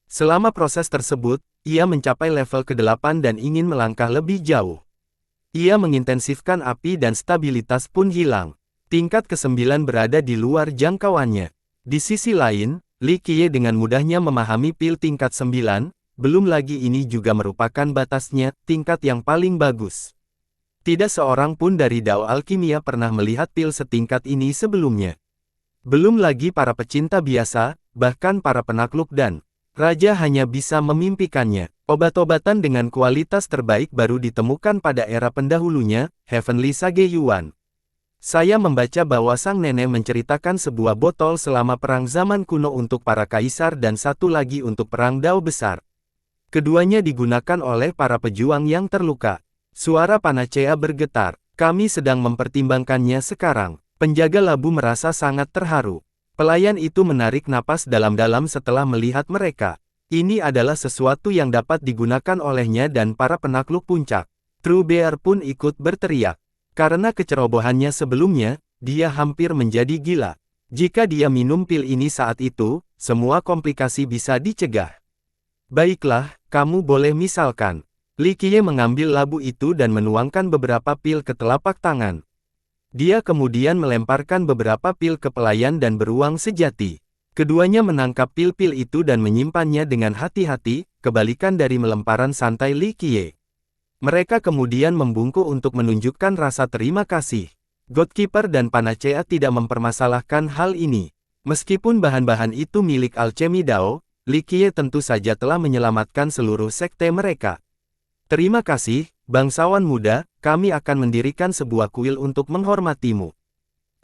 Selama proses tersebut, ia mencapai level ke-8 dan ingin melangkah lebih jauh. Ia mengintensifkan api dan stabilitas pun hilang. Tingkat ke-9 berada di luar jangkauannya. Di sisi lain, Li Qiye dengan mudahnya memahami pil tingkat 9, belum lagi ini juga merupakan batasnya, tingkat yang paling bagus. Tidak seorang pun dari Dao Alkimia pernah melihat pil setingkat ini sebelumnya. Belum lagi para pecinta biasa, bahkan para penakluk dan raja hanya bisa memimpikannya. Obat-obatan dengan kualitas terbaik baru ditemukan pada era pendahulunya, Heavenly Sage Yuan. Saya membaca bahwa sang nenek menceritakan sebuah botol selama perang zaman kuno untuk para kaisar dan satu lagi untuk perang Dao besar. Keduanya digunakan oleh para pejuang yang terluka. Suara Panacea bergetar. Kami sedang mempertimbangkannya sekarang. Penjaga labu merasa sangat terharu. Pelayan itu menarik napas dalam-dalam setelah melihat mereka. Ini adalah sesuatu yang dapat digunakan olehnya dan para penakluk puncak. True Bear pun ikut berteriak. Karena kecerobohannya sebelumnya, dia hampir menjadi gila. Jika dia minum pil ini saat itu, semua komplikasi bisa dicegah. Baiklah, kamu boleh misalkan. Li Qiye mengambil labu itu dan menuangkan beberapa pil ke telapak tangan. Dia kemudian melemparkan beberapa pil ke pelayan dan beruang sejati. Keduanya menangkap pil-pil itu dan menyimpannya dengan hati-hati, kebalikan dari melemparan santai Li Qiye. Mereka kemudian membungkuk untuk menunjukkan rasa terima kasih. Godkeeper dan Panacea tidak mempermasalahkan hal ini. Meskipun bahan-bahan itu milik alchemy Dao, Li Qiye tentu saja telah menyelamatkan seluruh sekte mereka. Terima kasih, bangsawan muda, kami akan mendirikan sebuah kuil untuk menghormatimu.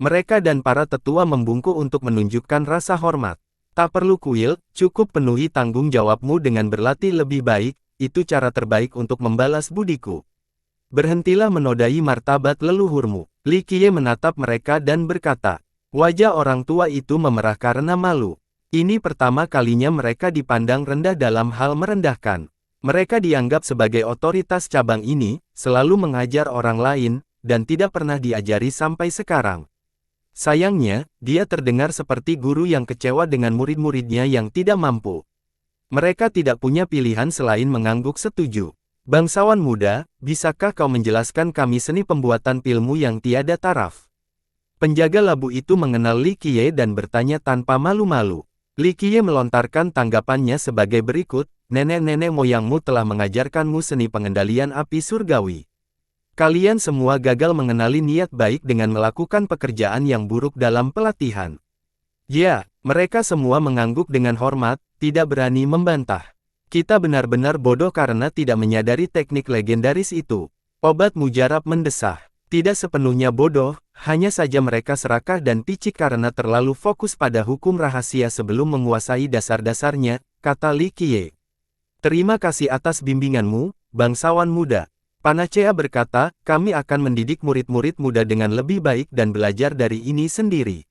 Mereka dan para tetua membungkuk untuk menunjukkan rasa hormat. Tak perlu kuil, cukup penuhi tanggung jawabmu dengan berlatih lebih baik, itu cara terbaik untuk membalas budiku. Berhentilah menodai martabat leluhurmu. Li Qiye menatap mereka dan berkata, wajah orang tua itu memerah karena malu. Ini pertama kalinya mereka dipandang rendah dalam hal merendahkan. Mereka dianggap sebagai otoritas cabang ini, selalu mengajar orang lain, dan tidak pernah diajari sampai sekarang. Sayangnya, dia terdengar seperti guru yang kecewa dengan murid-muridnya yang tidak mampu. Mereka tidak punya pilihan selain mengangguk setuju. Bangsawan muda, bisakah kau menjelaskan kami seni pembuatan pilmu yang tiada taraf? Penjaga labu itu mengenal Li Qiye dan bertanya tanpa malu-malu. Li Qiye melontarkan tanggapannya sebagai berikut, nenek-nenek moyangmu telah mengajarkanmu seni pengendalian api surgawi. Kalian semua gagal mengenali niat baik dengan melakukan pekerjaan yang buruk dalam pelatihan. Ya, mereka semua mengangguk dengan hormat, tidak berani membantah. Kita benar-benar bodoh karena tidak menyadari teknik legendaris itu. Obat mujarab mendesah. Tidak sepenuhnya bodoh, hanya saja mereka serakah dan picik karena terlalu fokus pada hukum rahasia sebelum menguasai dasar-dasarnya, kata Li Qiye. Terima kasih atas bimbinganmu, bangsawan muda. Panacea berkata, kami akan mendidik murid-murid muda dengan lebih baik dan belajar dari ini sendiri.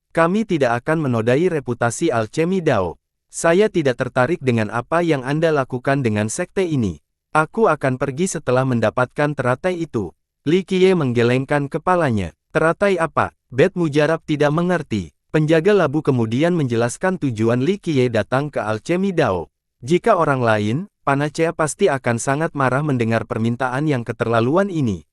Kami tidak akan menodai reputasi alchemy Dao. Saya tidak tertarik dengan apa yang Anda lakukan dengan sekte ini. Aku akan pergi setelah mendapatkan teratai itu. Li Qiye menggelengkan kepalanya. Teratai apa? Bet mujarab tidak mengerti. Penjaga labu kemudian menjelaskan tujuan Li Qiye datang ke alchemy Dao. Jika orang lain, Panacea pasti akan sangat marah mendengar permintaan yang keterlaluan ini.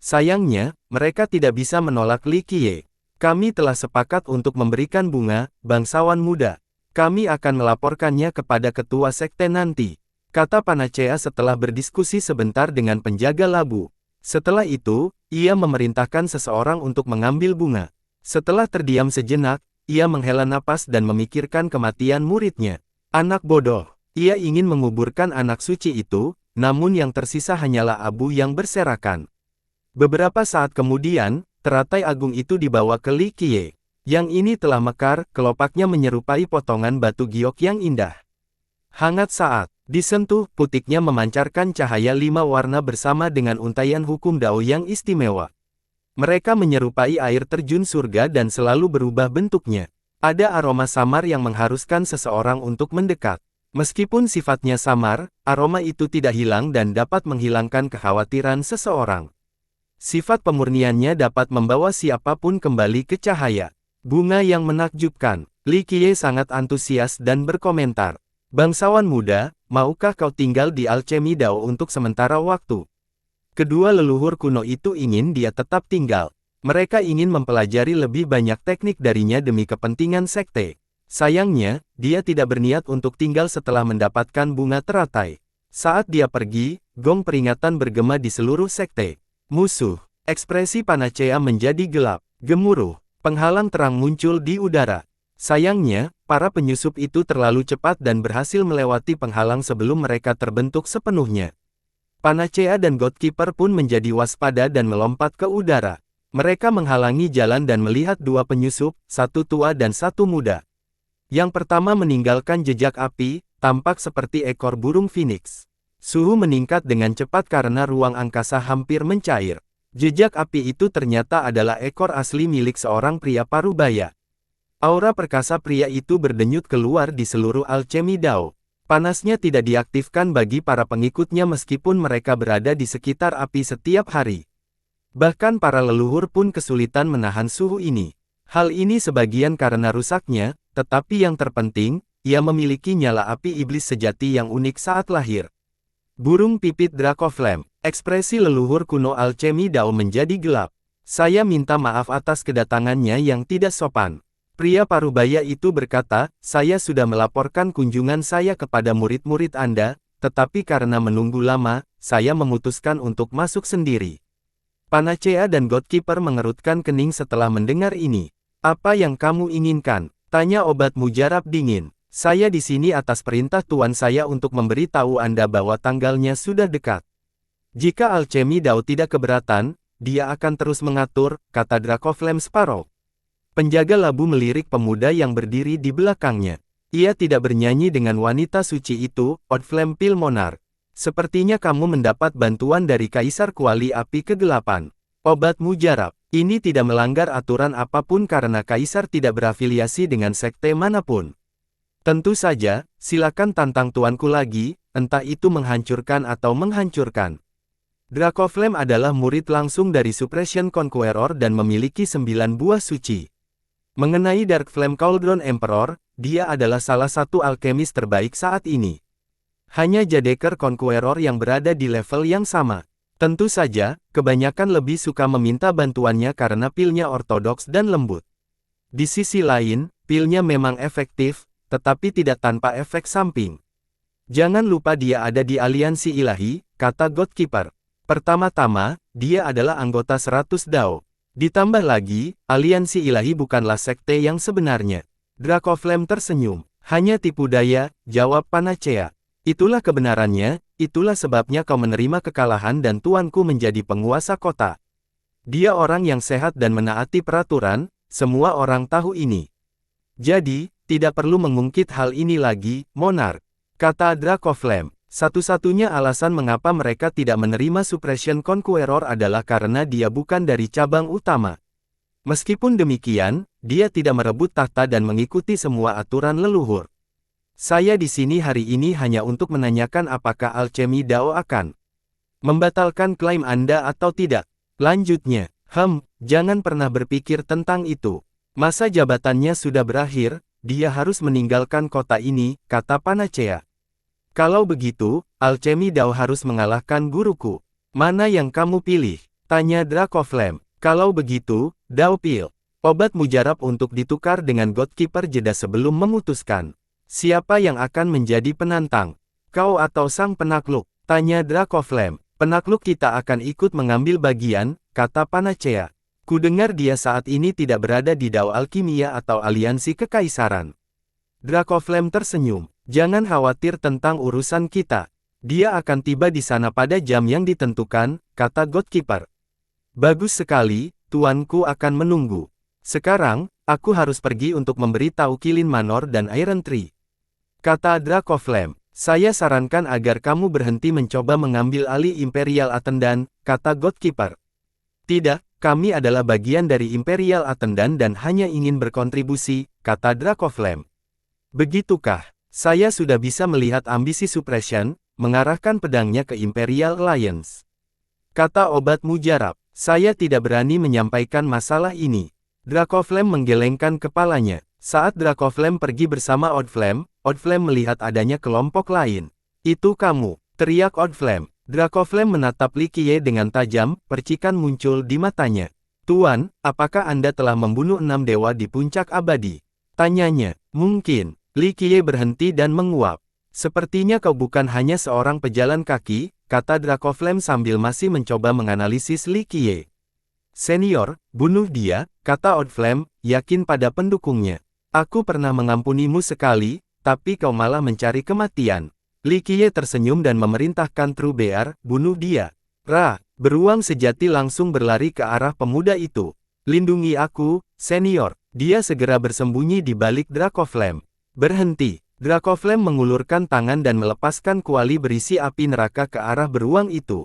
Sayangnya, mereka tidak bisa menolak Li Qiye. Kami telah sepakat untuk memberikan bunga, bangsawan muda. Kami akan melaporkannya kepada ketua sekte nanti, kata Panacea setelah berdiskusi sebentar dengan penjaga labu. Setelah itu, ia memerintahkan seseorang untuk mengambil bunga. Setelah terdiam sejenak, ia menghela napas dan memikirkan kematian muridnya. Anak bodoh. Ia ingin menguburkan anak suci itu, namun yang tersisa hanyalah abu yang berserakan. Beberapa saat kemudian, teratai agung itu dibawa ke Li Qiye. Yang ini telah mekar, kelopaknya menyerupai potongan batu giok yang indah. Hangat saat disentuh, putiknya memancarkan cahaya 5 warna bersama dengan untaian hukum Dao yang istimewa. Mereka menyerupai air terjun surga dan selalu berubah bentuknya. Ada aroma samar yang mengharuskan seseorang untuk mendekat. Meskipun sifatnya samar, aroma itu tidak hilang dan dapat menghilangkan kekhawatiran seseorang. Sifat pemurniannya dapat membawa siapapun kembali ke cahaya. Bunga yang menakjubkan. Li Qiye sangat antusias dan berkomentar. Bangsawan muda, maukah kau tinggal di Alchemy Dao untuk sementara waktu? Kedua leluhur kuno itu ingin dia tetap tinggal. Mereka ingin mempelajari lebih banyak teknik darinya demi kepentingan sekte. Sayangnya, dia tidak berniat untuk tinggal setelah mendapatkan bunga teratai. Saat dia pergi, gong peringatan bergema di seluruh sekte. Musuh. Ekspresi Panacea menjadi gelap. Gemuruh. Penghalang terang muncul di udara. Sayangnya, para penyusup itu terlalu cepat dan berhasil melewati penghalang sebelum mereka terbentuk sepenuhnya. Panacea dan Godkeeper pun menjadi waspada dan melompat ke udara. Mereka menghalangi jalan dan melihat dua penyusup, satu tua dan satu muda. Yang pertama meninggalkan jejak api, tampak seperti ekor burung phoenix. Suhu meningkat dengan cepat karena ruang angkasa hampir mencair. Jejak api itu ternyata adalah ekor asli milik seorang pria parubaya. Aura perkasa pria itu berdenyut keluar di seluruh Alchemy Dao. Panasnya tidak diaktifkan bagi para pengikutnya meskipun mereka berada di sekitar api setiap hari. Bahkan para leluhur pun kesulitan menahan suhu ini. Hal ini sebagian karena rusaknya, tetapi yang terpenting, ia memiliki nyala api iblis sejati yang unik saat lahir. Burung pipit Dracoflame. Ekspresi leluhur kuno Alchemy Dao menjadi gelap. Saya minta maaf atas kedatangannya yang tidak sopan. Pria parubaya itu berkata, saya sudah melaporkan kunjungan saya kepada murid-murid Anda, tetapi karena menunggu lama, saya memutuskan untuk masuk sendiri. Panacea dan Godkeeper mengerutkan kening setelah mendengar ini. Apa yang kamu inginkan? Tanya obat mujarab dingin. Saya di sini atas perintah tuan saya untuk memberitahu Anda bahwa tanggalnya sudah dekat. Jika Alchemy Dao tidak keberatan, dia akan terus mengatur, kata Dracoflame Sparrow. Penjaga labu melirik pemuda yang berdiri di belakangnya. Ia tidak bernyanyi dengan wanita suci itu, Oddflame Pil Monarch. Sepertinya kamu mendapat bantuan dari Kaisar Kuali Api Kegelapan. Obat mujarab. Ini tidak melanggar aturan apapun karena Kaisar tidak berafiliasi dengan sekte manapun. Tentu saja, silakan tantang tuanku lagi, entah itu menghancurkan atau menghancurkan. Dracoflame adalah murid langsung dari Suppression Conqueror dan memiliki 9 buah suci. Mengenai Dark Flame Cauldron Emperor, dia adalah salah satu alkemis terbaik saat ini. Hanya Jadeker Conqueror yang berada di level yang sama. Tentu saja, kebanyakan lebih suka meminta bantuannya karena pilnya ortodoks dan lembut. Di sisi lain, pilnya memang efektif, tetapi tidak tanpa efek samping. Jangan lupa dia ada di aliansi ilahi, kata Godkeeper. Pertama-tama, dia adalah anggota 100 Dao. Ditambah lagi, aliansi ilahi bukanlah sekte yang sebenarnya. Dracoflame tersenyum. Hanya tipu daya, jawab Panacea. Itulah kebenarannya, itulah sebabnya kau menerima kekalahan dan tuanku menjadi penguasa kota. Dia orang yang sehat dan menaati peraturan, semua orang tahu ini. Jadi, tidak perlu mengungkit hal ini lagi, Monarch. Kata Dracoflame. Satu-satunya alasan mengapa mereka tidak menerima Suppression Conqueror adalah karena dia bukan dari cabang utama. Meskipun demikian, dia tidak merebut tahta dan mengikuti semua aturan leluhur. Saya di sini hari ini hanya untuk menanyakan apakah Alchemy Dao akan membatalkan klaim Anda atau tidak. Lanjutnya, jangan pernah berpikir tentang itu. Masa jabatannya sudah berakhir, dia harus meninggalkan kota ini, kata Panacea. Kalau begitu, Alchemy Dao harus mengalahkan guruku. Mana yang kamu pilih? Tanya Dracoflame. Kalau begitu, Dao Pil. Obat mujarab untuk ditukar dengan Godkeeper jeda sebelum memutuskan. Siapa yang akan menjadi penantang? Kau atau sang penakluk? Tanya Dracoflame. Penakluk kita akan ikut mengambil bagian, kata Panacea. Kudengar dia saat ini tidak berada di Dao Alkimia atau aliansi kekaisaran. Dracoflame tersenyum. Jangan khawatir tentang urusan kita. Dia akan tiba di sana pada jam yang ditentukan, kata Godkeeper. Bagus sekali, tuanku akan menunggu. Sekarang, aku harus pergi untuk memberitahu Kilin Manor dan Iron Tree. Kata Dracoflame. Saya sarankan agar kamu berhenti mencoba mengambil alih Imperial Attendant, kata Godkeeper. Tidak, kami adalah bagian dari Imperial Attendant dan hanya ingin berkontribusi, kata Dracoflame. Begitukah? Saya sudah bisa melihat ambisi Suppression, mengarahkan pedangnya ke Imperial Alliance. Kata obat mujarab, saya tidak berani menyampaikan masalah ini. Dracoflame menggelengkan kepalanya. Saat Dracoflame pergi bersama Oddflame, Oddflame melihat adanya kelompok lain. Itu kamu, teriak Oddflame. Dracoflame menatap Li Qiye dengan tajam, percikan muncul di matanya. Tuan, apakah Anda telah membunuh 6 dewa di puncak abadi? Tanyanya. Mungkin. Li Qiye berhenti dan menguap. Sepertinya kau bukan hanya seorang pejalan kaki, kata Dracoflame sambil masih mencoba menganalisis Li Qiye. Senior, bunuh dia, kata Oddflame, yakin pada pendukungnya. Aku pernah mengampunimu sekali, tapi kau malah mencari kematian. Li Qiye tersenyum dan memerintahkan True Bear, bunuh dia. Beruang sejati langsung berlari ke arah pemuda itu. Lindungi aku, senior. Dia segera bersembunyi di balik Dracoflame. Berhenti. Dracoflame mengulurkan tangan dan melepaskan kuali berisi api neraka ke arah beruang itu.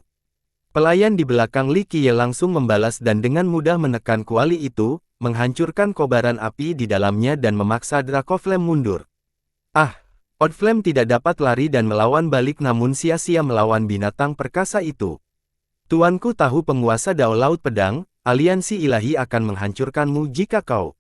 Pelayan di belakang Li Qiye langsung membalas dan dengan mudah menekan kuali itu, menghancurkan kobaran api di dalamnya dan memaksa Dracoflame mundur. Oddflame tidak dapat lari dan melawan balik namun sia-sia melawan binatang perkasa itu. Tuanku tahu penguasa Dao Laut Pedang, aliansi ilahi akan menghancurkanmu jika kau.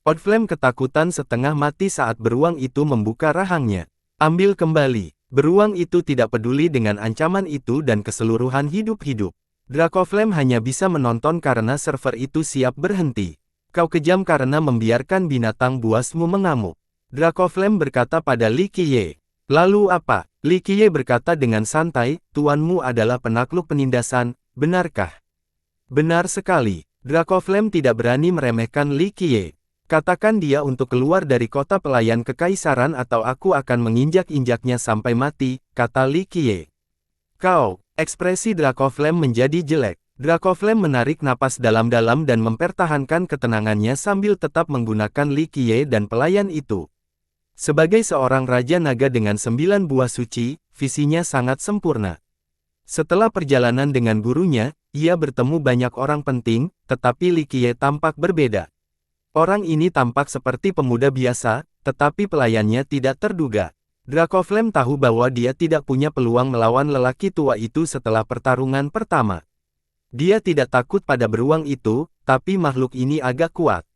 Oddflame ketakutan setengah mati saat beruang itu membuka rahangnya. Ambil kembali. Beruang itu tidak peduli dengan ancaman itu dan keseluruhan hidup-hidup. Dracoflame hanya bisa menonton karena server itu siap berhenti. Kau kejam karena membiarkan binatang buasmu mengamuk. Dracoflame berkata pada Li Qiye. Lalu apa? Li Qiye berkata dengan santai, tuanmu adalah penakluk penindasan, benarkah? Benar sekali. Dracoflame tidak berani meremehkan Li Qiye. Katakan dia untuk keluar dari kota pelayan kekaisaran atau aku akan menginjak-injaknya sampai mati, kata Li Qiye. Kau, ekspresi Dracoflame menjadi jelek. Dracoflame menarik napas dalam-dalam dan mempertahankan ketenangannya sambil tetap menggunakan Li Qiye dan pelayan itu. Sebagai seorang Raja Naga dengan 9 buah suci, visinya sangat sempurna. Setelah perjalanan dengan gurunya, ia bertemu banyak orang penting, tetapi Li Qiye tampak berbeda. Orang ini tampak seperti pemuda biasa, tetapi pelayannya tidak terduga. Dracoflame tahu bahwa dia tidak punya peluang melawan lelaki tua itu setelah pertarungan pertama. Dia tidak takut pada beruang itu, tapi makhluk ini agak kuat.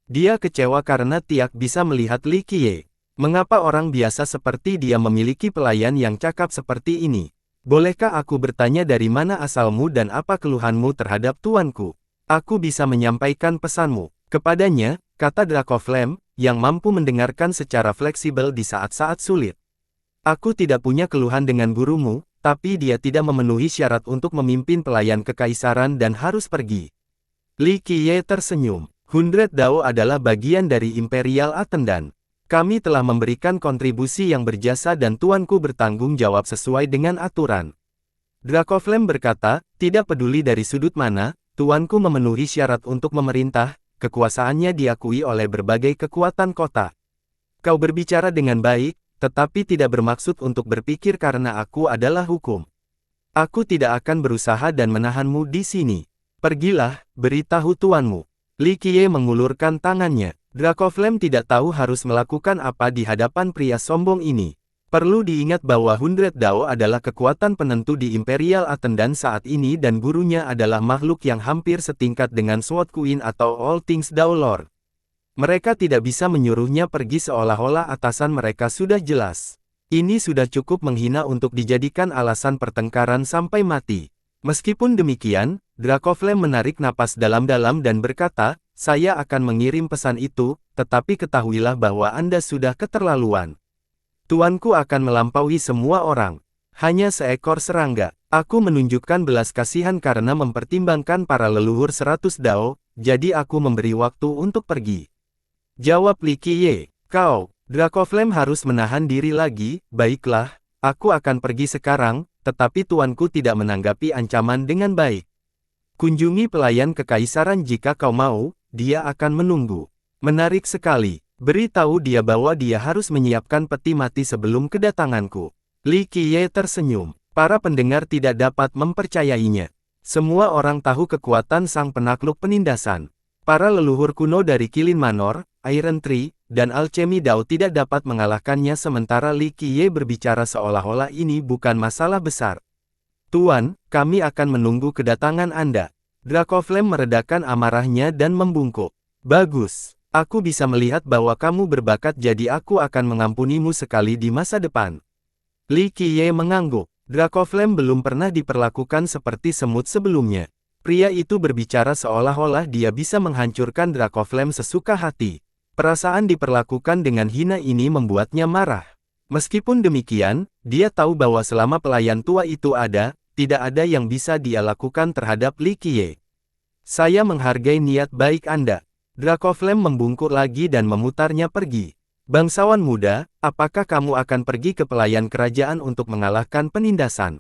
Dia kecewa karena Tiak bisa melihat Li Qiye. Mengapa orang biasa seperti dia memiliki pelayan yang cakap seperti ini? Bolehkah aku bertanya dari mana asalmu dan apa keluhanmu terhadap tuanku? Aku bisa menyampaikan pesanmu kepadanya, kata Dracoflame, yang mampu mendengarkan secara fleksibel di saat-saat sulit. Aku tidak punya keluhan dengan gurumu, tapi dia tidak memenuhi syarat untuk memimpin pelayan kekaisaran dan harus pergi. Li Qiye tersenyum. 100 Dao adalah bagian dari Imperial Attendant. Kami telah memberikan kontribusi yang berjasa dan tuanku bertanggung jawab sesuai dengan aturan. Dracoflame berkata, tidak peduli dari sudut mana, tuanku memenuhi syarat untuk memerintah, kekuasaannya diakui oleh berbagai kekuatan kota. Kau berbicara dengan baik, tetapi tidak bermaksud untuk berpikir karena aku adalah hukum. Aku tidak akan berusaha dan menahanmu di sini. Pergilah, beritahu tuanmu. Li Qiye mengulurkan tangannya. Dracoflame tidak tahu harus melakukan apa di hadapan pria sombong ini. Perlu diingat bahwa 100 Dao adalah kekuatan penentu di Imperial Attendant saat ini dan gurunya adalah makhluk yang hampir setingkat dengan Sword Queen atau All Things Dao Lord. Mereka tidak bisa menyuruhnya pergi seolah-olah atasan mereka sudah jelas. Ini sudah cukup menghina untuk dijadikan alasan pertengkaran sampai mati. Meskipun demikian, Dracoflame menarik napas dalam-dalam dan berkata, saya akan mengirim pesan itu, tetapi ketahuilah bahwa Anda sudah keterlaluan. Tuanku akan melampaui semua orang. Hanya seekor serangga. Aku menunjukkan belas kasihan karena mempertimbangkan para leluhur 100 Dao, jadi aku memberi waktu untuk pergi. Jawab Li Qiye. Kau, Dracoflame harus menahan diri lagi. Baiklah, aku akan pergi sekarang, tetapi tuanku tidak menanggapi ancaman dengan baik. Kunjungi pelayan kekaisaran jika kau mau, dia akan menunggu. Menarik sekali. Beritahu dia bahwa dia harus menyiapkan peti mati sebelum kedatanganku. Li Qiye tersenyum. Para pendengar tidak dapat mempercayainya. Semua orang tahu kekuatan sang penakluk penindasan. Para leluhur kuno dari Qilin Manor, Iron Tree, dan Alchemy Dao tidak dapat mengalahkannya sementara Li Qiye berbicara seolah-olah ini bukan masalah besar. Tuan, kami akan menunggu kedatangan Anda. Dracoflame meredakan amarahnya dan membungkuk. Bagus. Aku bisa melihat bahwa kamu berbakat jadi aku akan mengampunimu sekali di masa depan. Li Qiye mengangguk. Dracoflame belum pernah diperlakukan seperti semut sebelumnya. Pria itu berbicara seolah-olah dia bisa menghancurkan Dracoflame sesuka hati. Perasaan diperlakukan dengan hina ini membuatnya marah. Meskipun demikian, dia tahu bahwa selama pelayan tua itu ada, tidak ada yang bisa dia lakukan terhadap Li Qiye. Saya menghargai niat baik Anda. Dracoflame membungkuk lagi dan memutarnya pergi. Bangsawan muda, apakah kamu akan pergi ke pelayan kerajaan untuk mengalahkan penindasan?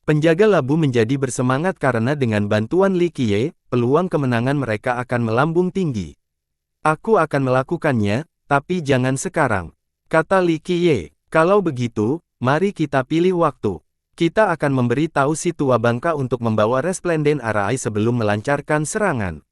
Penjaga labu menjadi bersemangat karena dengan bantuan Li Qiye, peluang kemenangan mereka akan melambung tinggi. Aku akan melakukannya, tapi jangan sekarang, kata Li Qiye. Kalau begitu, mari kita pilih waktu. Kita akan memberi tahu si tua bangka untuk membawa Resplendent Arai sebelum melancarkan serangan.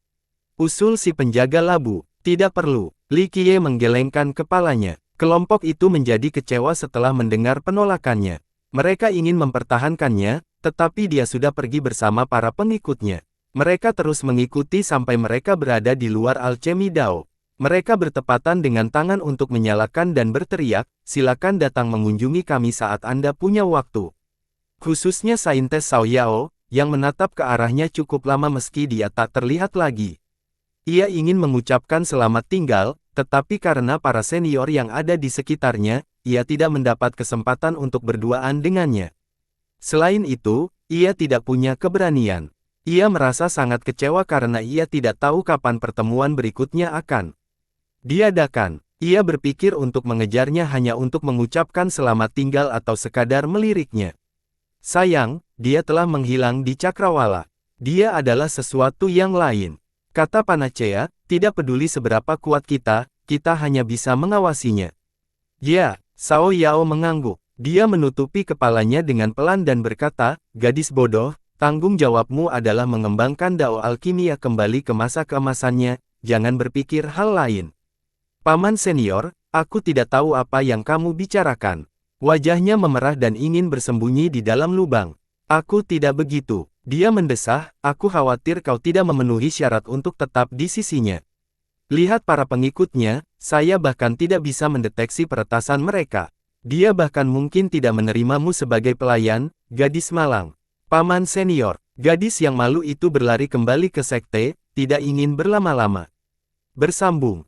Usul si penjaga labu. Tidak perlu. Li Qiye menggelengkan kepalanya. Kelompok itu menjadi kecewa setelah mendengar penolakannya. Mereka ingin mempertahankannya, tetapi dia sudah pergi bersama para pengikutnya. Mereka terus mengikuti sampai mereka berada di luar Alchemy Dao. Mereka bertepatan dengan tangan untuk menyalakan dan berteriak, silakan datang mengunjungi kami saat Anda punya waktu. Khususnya Saintes Cao Yao, yang menatap ke arahnya cukup lama meski dia tak terlihat lagi. Ia ingin mengucapkan selamat tinggal, tetapi karena para senior yang ada di sekitarnya, ia tidak mendapat kesempatan untuk berduaan dengannya. Selain itu, ia tidak punya keberanian. Ia merasa sangat kecewa karena ia tidak tahu kapan pertemuan berikutnya akan diadakan. Ia berpikir untuk mengejarnya hanya untuk mengucapkan selamat tinggal atau sekadar meliriknya. Sayang, dia telah menghilang di cakrawala. Dia adalah sesuatu yang lain. Kata Panacea, tidak peduli seberapa kuat kita hanya bisa mengawasinya. Ya, Cao Yao mengangguk. Dia menutupi kepalanya dengan pelan dan berkata, gadis bodoh, tanggung jawabmu adalah mengembangkan Dao Alkimia kembali ke masa keemasannya, jangan berpikir hal lain. Paman senior, aku tidak tahu apa yang kamu bicarakan. Wajahnya memerah dan ingin bersembunyi di dalam lubang. Aku tidak begitu. Dia mendesah, aku khawatir kau tidak memenuhi syarat untuk tetap di sisinya. Lihat para pengikutnya, saya bahkan tidak bisa mendeteksi peretasan mereka. Dia bahkan mungkin tidak menerimamu sebagai pelayan, gadis malang. Paman senior, gadis yang malu itu berlari kembali ke sekte, tidak ingin berlama-lama. Bersambung.